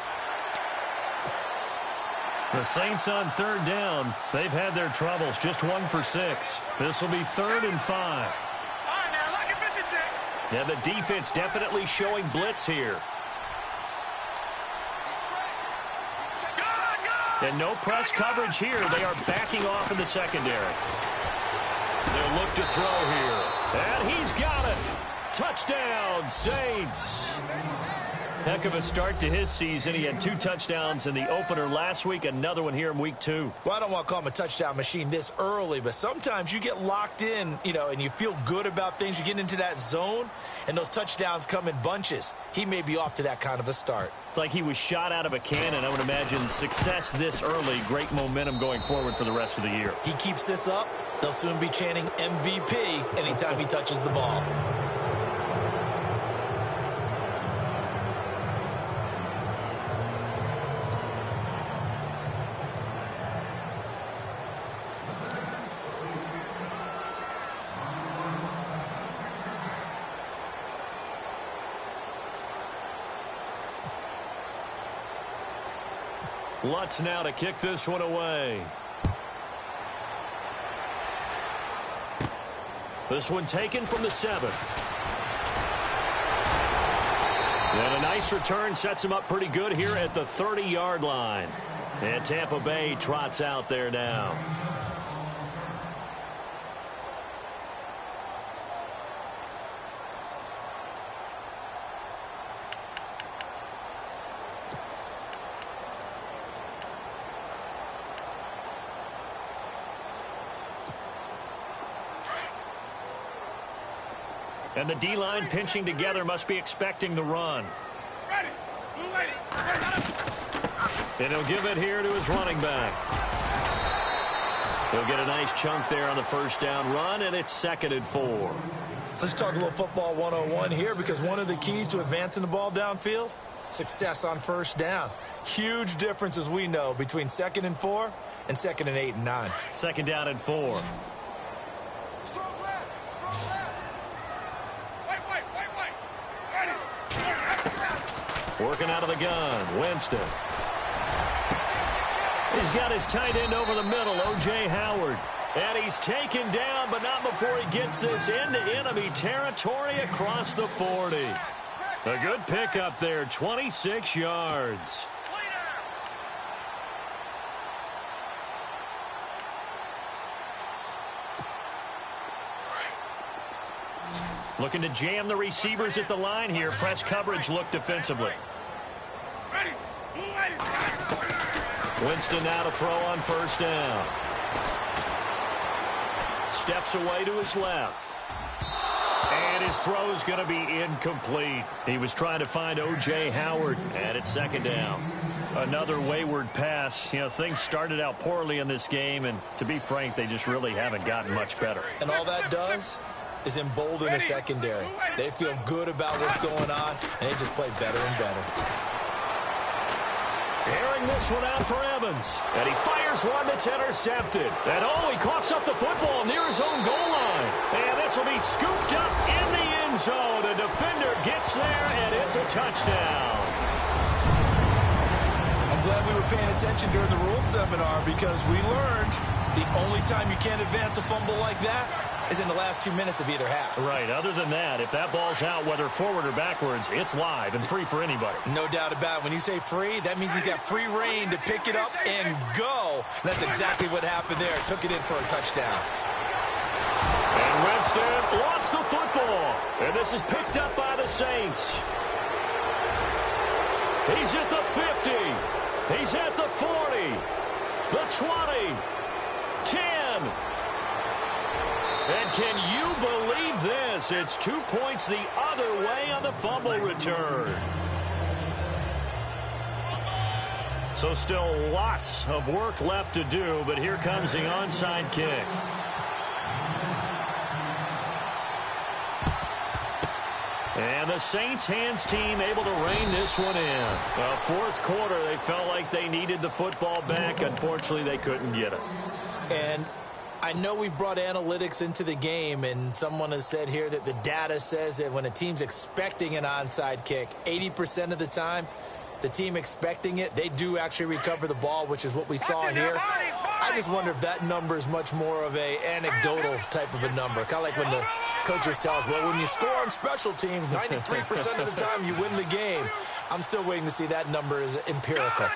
The Saints on 3rd down. They've had their troubles, just 1 for 6. This will be 3rd and 5. Yeah, the defense definitely showing blitz here. And no press coverage here. They are backing off in the secondary. They'll look to throw here. And he's got it. Touchdown, Saints. Heck of a start to his season. He had 2 touchdowns in the opener last week, another one here in week 2. Well, I don't want to call him a touchdown machine this early, but sometimes you get locked in, and you feel good about things. You get into that zone, and those touchdowns come in bunches. He may be off to that kind of a start. It's like he was shot out of a cannon. I would imagine success this early, great momentum going forward for the rest of the year. He keeps this up, they'll soon be chanting MVP anytime he touches the ball. Lutz now to kick this one away. This one taken from the 7. And a nice return sets him up pretty good here at the 30-yard line. And Tampa Bay trots out there now. And the D-line pinching together must be expecting the run. And he'll give it here to his running back. He'll get a nice chunk there on the first down run, and it's 2nd and 4. Let's talk a little football 101 here, because one of the keys to advancing the ball downfield, success on first down. Huge difference, as we know, between 2nd and 4 and 2nd and 8 and 9. 2nd down and 4. Working out of the gun, Winston. He's got his tight end over the middle, O.J. Howard. And he's taken down, but not before he gets this into enemy territory across the 40. A good pickup there, 26 yards. Looking to jam the receivers at the line here. Press coverage look defensively. Winston now to throw on first down. Steps away to his left. And his throw's going to be incomplete. He was trying to find O.J. Howard, and it's second down. Another wayward pass. You know, things started out poorly in this game, and to be frank, they just really haven't gotten much better. And all that does is embolden the secondary. They feel good about what's going on, and they just play better and better. Airing this one out for Evans. And he fires one that's intercepted. And he coughs up the football near his own goal line. And this will be scooped up in the end zone. The defender gets there, and it's a touchdown. I'm glad we were paying attention during the rules seminar because we learned the only time you can't advance a fumble like that is in the last 2 minutes of either half. Right. Other than that, if that ball's out, whether forward or backwards, it's live and free for anybody. No doubt about it. When you say free, that means he's got free reign to pick it up and go. And that's exactly what happened there. Took it in for a touchdown. And Winston lost the football. And this is picked up by the Saints. He's at the 50. He's at the 40. The 20. 10. And can you believe this? It's 2 points the other way on the fumble return. So still lots of work left to do, but here comes the onside kick. And the Saints hands team able to rein this one in. Well, fourth quarter, they felt like they needed the football back. Unfortunately, they couldn't get it. And I know we've brought analytics into the game, and someone has said here that the data says that when a team's expecting an onside kick, 80% of the time, the team expecting it, they do actually recover the ball, which is what we saw here. I just wonder if that number is much more of a anecdotal type of a number. Kind of like when the coaches tell us, well, when you score on special teams, 93% of the time you win the game. I'm still waiting to see that number is empirical.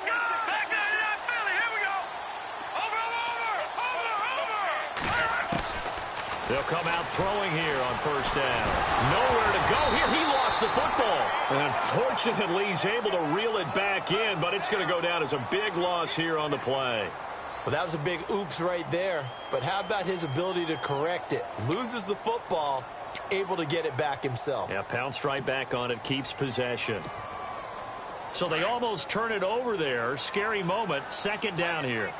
They'll come out throwing here on first down. Nowhere to go here. He lost the football. And fortunately, he's able to reel it back in, but it's going to go down as a big loss here on the play. Well, that was a big oops right there. But how about his ability to correct it? Loses the football, able to get it back himself. Yeah, pounced right back on it, keeps possession. So they almost turn it over there. Scary moment. Second down here.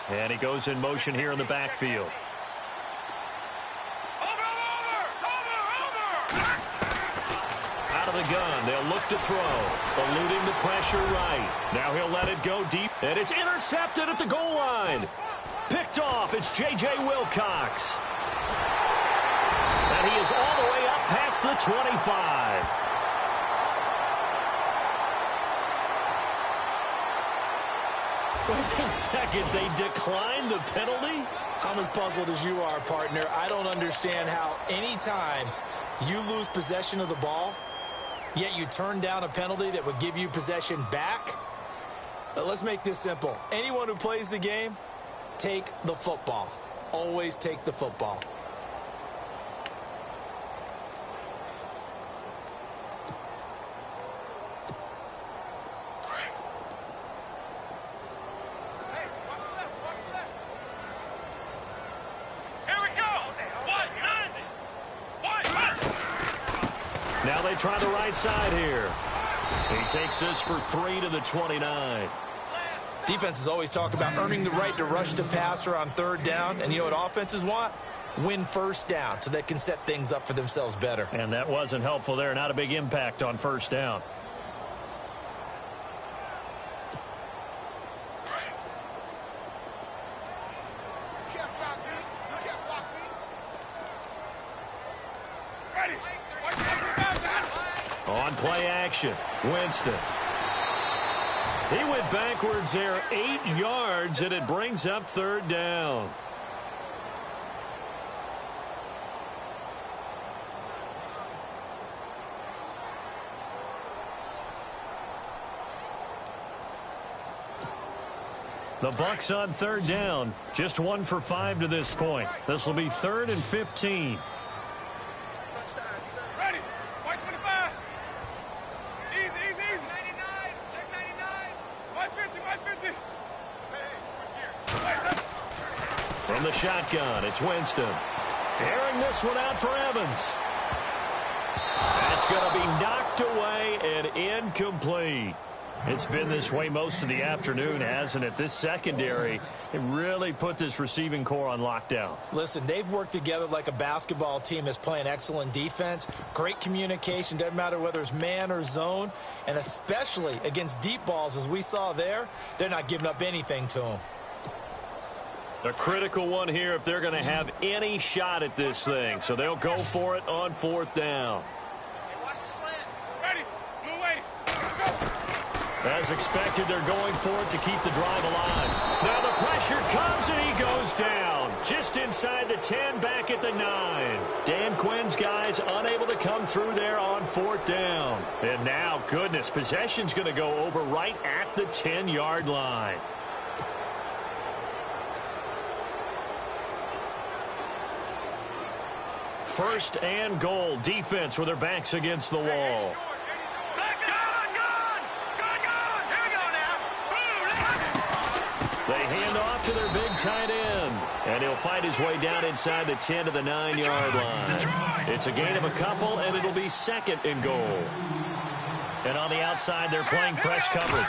And he goes in motion here in the backfield. Out of the gun, they'll look to throw. Eluding the pressure right. Now he'll let it go deep. And it's intercepted at the goal line. Picked off, it's J.J. Wilcox. And he is all the way up past the 25. Wait a second, they declined the penalty? I'm as puzzled as you are, partner. I don't understand how any time you lose possession of the ball, yet you turn down a penalty that would give you possession back. Let's make this simple. Anyone who plays the game, take the football. Always take the football. Now they try the right side here. He takes this for 3 to the 29. Defenses always talk about earning the right to rush the passer on third down. And you know what offenses want? Win first down so they can set things up for themselves better. And that wasn't helpful there. Not a big impact on first down. On play action, Winston. He went backwards there 8 yards, and it brings up third down. The Bucs on third down. Just 1 for 5 to this point. This will be 3rd and 15. Ready. White 25. Easy, easy, easy. 99. Check 99. White 50, white 50. Hey, switch gears. From the shotgun, it's Winston. Airing this one out for Evans. That's going to be knocked away and incomplete. It's been this way most of the afternoon, hasn't it? This secondary, it really put this receiving core on lockdown. Listen, they've worked together like a basketball team that's playing excellent defense. Great communication, doesn't matter whether it's man or zone. And especially against deep balls, as we saw there, they're not giving up anything to them. A critical one here if they're going to have any shot at this thing. So they'll go for it on 4th down. Hey, watch the slant. Ready. Blue way. Go. As expected, they're going for it to keep the drive alive. Now the pressure comes and he goes down. Just inside the 10, back at the 9. Dan Quinn's guys unable to come through there on 4th down. And now, goodness, possession's going to go over right at the 10-yard line. First and goal. Defense with their backs against the wall. They hand off to their big tight end. And he'll fight his way down inside the 10 to the 9-yard line. It's a gain of a couple, and it'll be 2nd and goal. And on the outside, they're playing press coverage.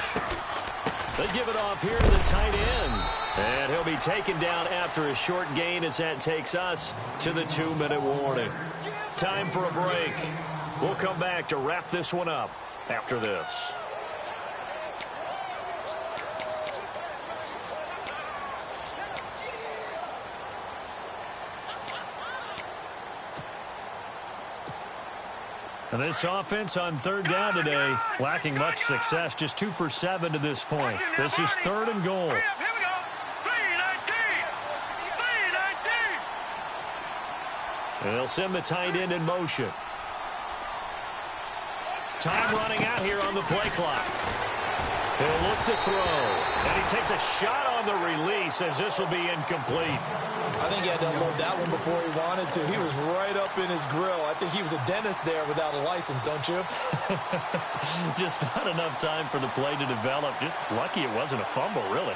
They give it off here to the tight end. And he'll be taken down after a short gain as that takes us to the 2-minute warning. Time for a break. We'll come back to wrap this one up after this. And this offense on 3rd down today, lacking much success, just 2 for 7 to this point. This is 3rd and goal. Here we go. 319. And they'll send the tight end in motion. Time running out here on the play clock. He'll look to throw. And he takes a shot on the release as this will be incomplete. I think he had to unload that one before he wanted to. He was right up in his grill. I think he was a dentist there without a license, don't you? Just not enough time for the play to develop. Just lucky it wasn't a fumble, really.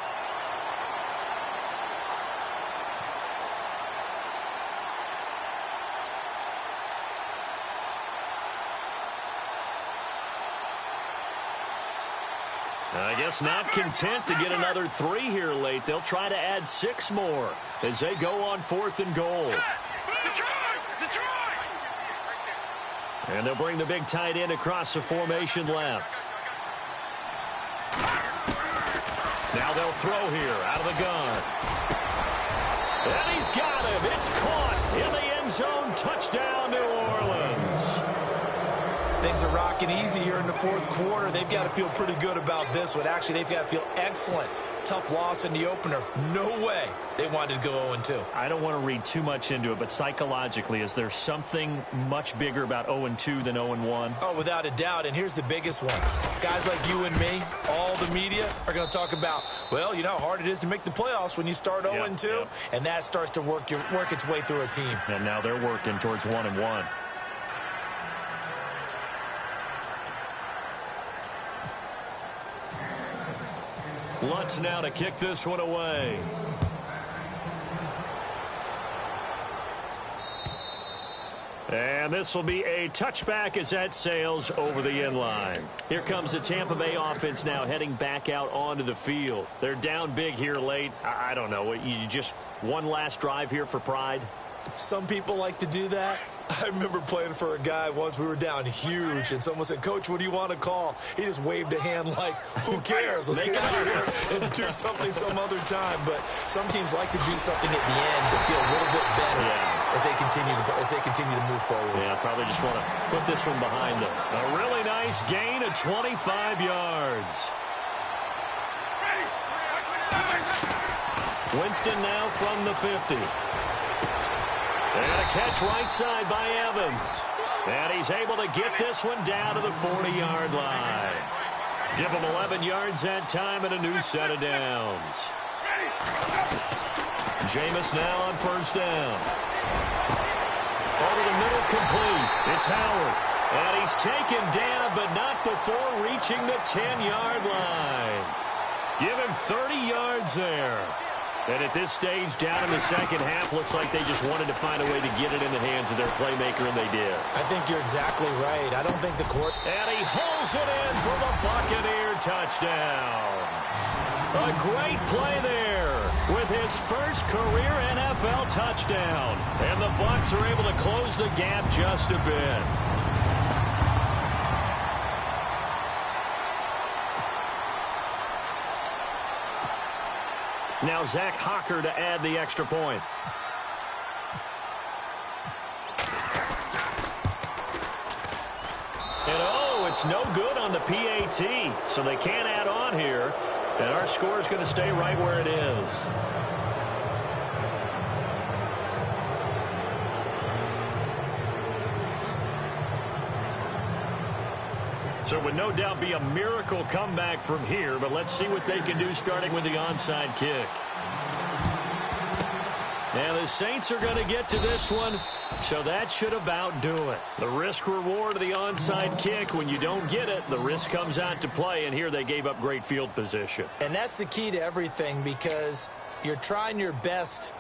I guess not content to get another 3 here late. They'll try to add 6 more as they go on 4th and goal. And they'll bring the big tight end across the formation left. Now they'll throw here out of the gun. And he's got him. It's caught in the end zone. Touchdown, New Orleans. Things are rocking easy here in the 4th quarter. They've got to feel pretty good about this one. Actually, they've got to feel excellent. Tough loss in the opener. No way they wanted to go 0-2. I don't want to read too much into it, but psychologically, is there something much bigger about 0-2 than 0-1? Oh, without a doubt, and here's the biggest one. Guys like you and me, all the media, are going to talk about, well, you know how hard it is to make the playoffs when you start 0-2, and that starts to work its way through a team. And now they're working towards 1-1. Lutz now to kick this one away. And this will be a touchback as that sails over the end line. Here comes the Tampa Bay offense now heading back out onto the field. They're down big here late. I don't know. You just one last drive here for pride? Some people like to do that. I remember playing for a guy once. We were down huge, and someone said, "Coach, what do you want to call?" He just waved a hand like, "Who cares? Let's get out of here and do something some other time." But some teams like to do something at the end to feel a little bit better as they continue to move forward. Yeah, probably just want to put this one behind them. A really nice gain of 25 yards. Winston now from the 50. And a catch right side by Evans. And he's able to get this one down to the 40-yard line. Give him 11 yards that time and a new set of downs. Jameis now on first down. Over the middle, complete. It's Howard. And he's taken down, but not before reaching the 10-yard line. Give him 30 yards there. And at this stage, down in the second half, looks like they just wanted to find a way to get it in the hands of their playmaker, and they did. I think you're exactly right. I don't think the court... And he holds it in for the Buccaneer touchdown. A great play there with his first career NFL touchdown. And the Bucs are able to close the gap just a bit. Now Zach Hocker to add the extra point. And it's no good on the PAT, so they can't add on here. And our score is going to stay right where it is. So it would no doubt be a miracle comeback from here, but let's see what they can do starting with the onside kick. Now the Saints are going to get to this one, so that should about do it. The risk-reward of the onside kick, when you don't get it, the risk comes out to play, and here they gave up great field position. And that's the key to everything, because you're trying your best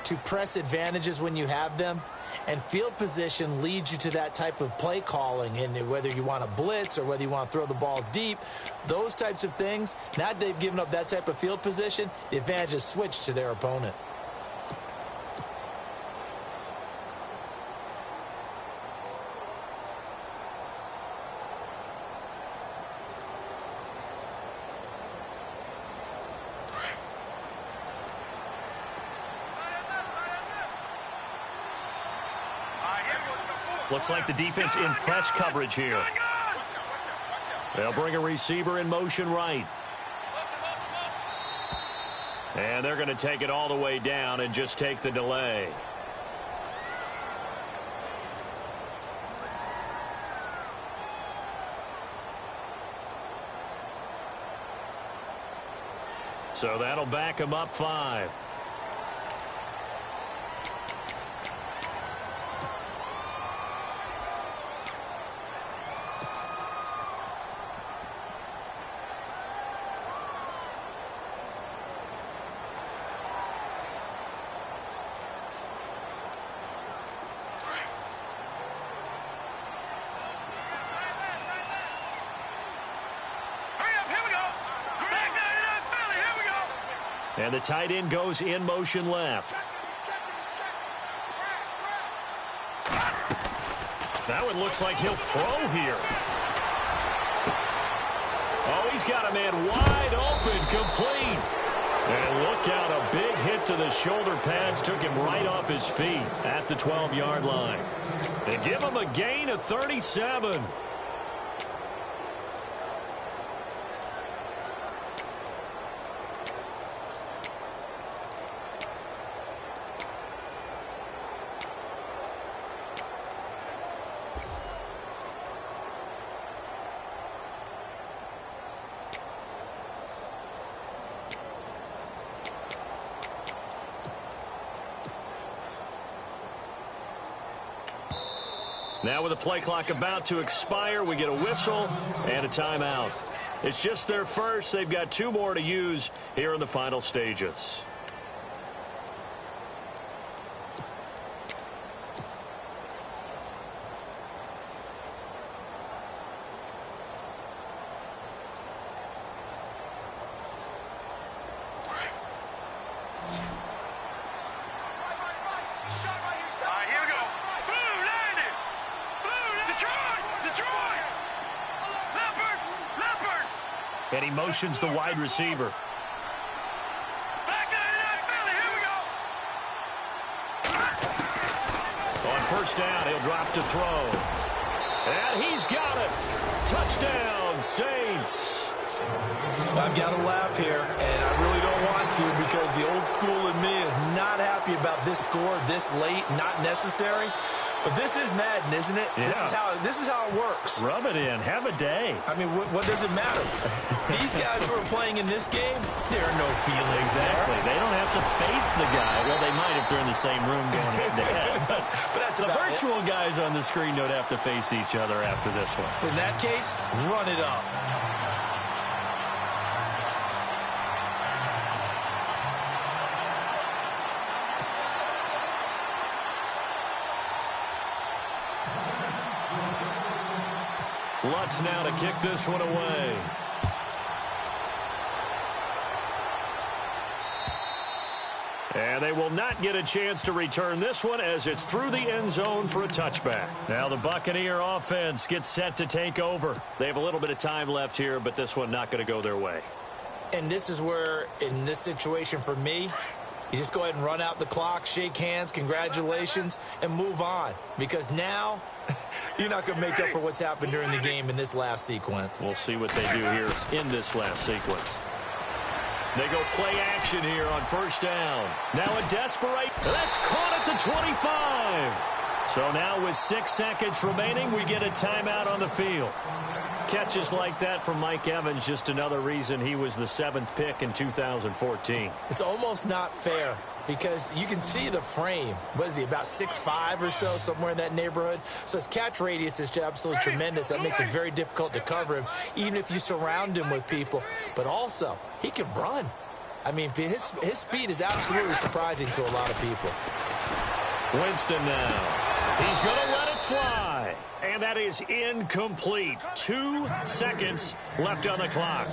to press advantages when you have them. And field position leads you to that type of play calling, and whether you want to blitz or whether you want to throw the ball deep, those types of things. Now that they've given up that type of field position, the advantage is switched to their opponent. Looks like the defense in press coverage here. They'll bring a receiver in motion right. And they're going to take it all the way down and just take the delay. So that'll back them up 5. And the tight end goes in motion left. That one looks like he'll throw here. Oh, he's got a man wide open, complete. And look out, a big hit to the shoulder pads took him right off his feet at the 12-yard line. They give him a gain of 37. Now with the play clock about to expire, we get a whistle and a timeout. It's just their first. They've got 2 more to use here in the final stages. And he motions the wide receiver. Back to the Philly. Here we go. On first down, he'll drop to throw. And he's got it. Touchdown, Saints. I've got to laugh here, and I really don't want to because the old school in me is not happy about this score this late, not necessary. But this is Madden, isn't it? Yeah. This is how it works. Rub it in. Have a day. I mean, what does it matter? These guys who are playing in this game, there are no feelings Exactly. there. They don't have to face the guy. Well, they might if they're in the same room going head-to-head. But that's The about virtual guys on the screen don't have to face each other after this one. it. In that case, run it up. Lutz now to kick this one away. And they will not get a chance to return this one as it's through the end zone for a touchback. Now the Buccaneer offense gets set to take over. They have a little bit of time left here, but this one not going to go their way. And this is where, in this situation for me, you just go ahead and run out the clock, shake hands, congratulations, and move on. Because now, you're not going to make up for what's happened during the game in this last sequence. We'll see what they do here in this last sequence. They go play action here on first down. Now a desperate. That's caught at the 25. So now with 6 seconds remaining, we get a timeout on the field. Catches like that from Mike Evans, just another reason he was the 7th pick in 2014. It's almost not fair because you can see the frame. What is he, about 6'5" or so, somewhere in that neighborhood? So his catch radius is absolutely tremendous. That makes it very difficult to cover him, even if you surround him with people. But also, he can run. I mean, his speed is absolutely surprising to a lot of people. Winston now. He's going to let it fly. And that is incomplete. 2 seconds left on the clock.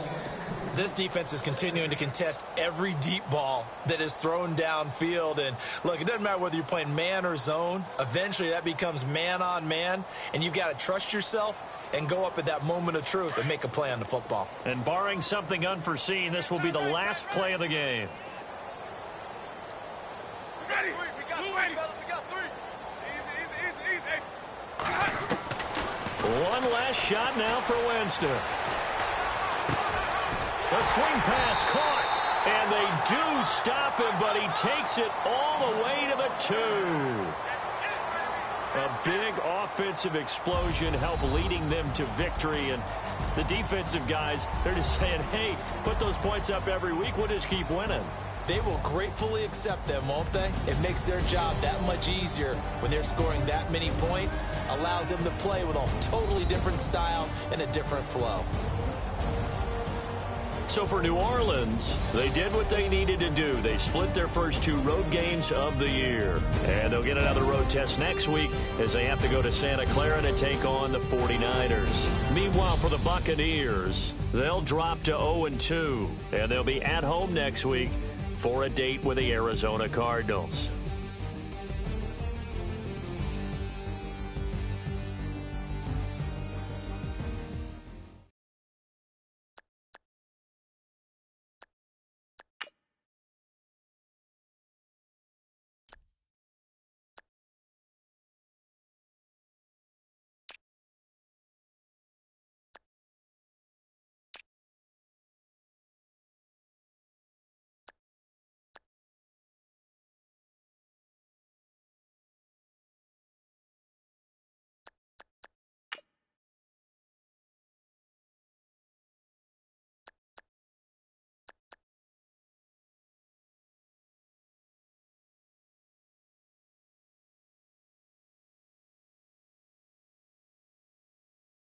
This defense is continuing to contest every deep ball that is thrown downfield. And, look, it doesn't matter whether you're playing man or zone. Eventually, that becomes man-on-man, and you've got to trust yourself and go up at that moment of truth and make a play on the football. And barring something unforeseen, this will be the last play of the game. Ready. We got three. Easy. One last shot now for Winston. The swing pass caught. And they do stop him, but he takes it all the way to the 2. A big offensive explosion helped leading them to victory. And the defensive guys, they're just saying, hey, put those points up every week. We'll just keep winning. They will gratefully accept them, won't they? It makes their job that much easier when they're scoring that many points. Allows them to play with a totally different style and a different flow. So for New Orleans, they did what they needed to do. They split their first 2 road games of the year. And they'll get another road test next week as they have to go to Santa Clara to take on the 49ers. Meanwhile, for the Buccaneers, they'll drop to 0-2. And they'll be at home next week for a date with the Arizona Cardinals.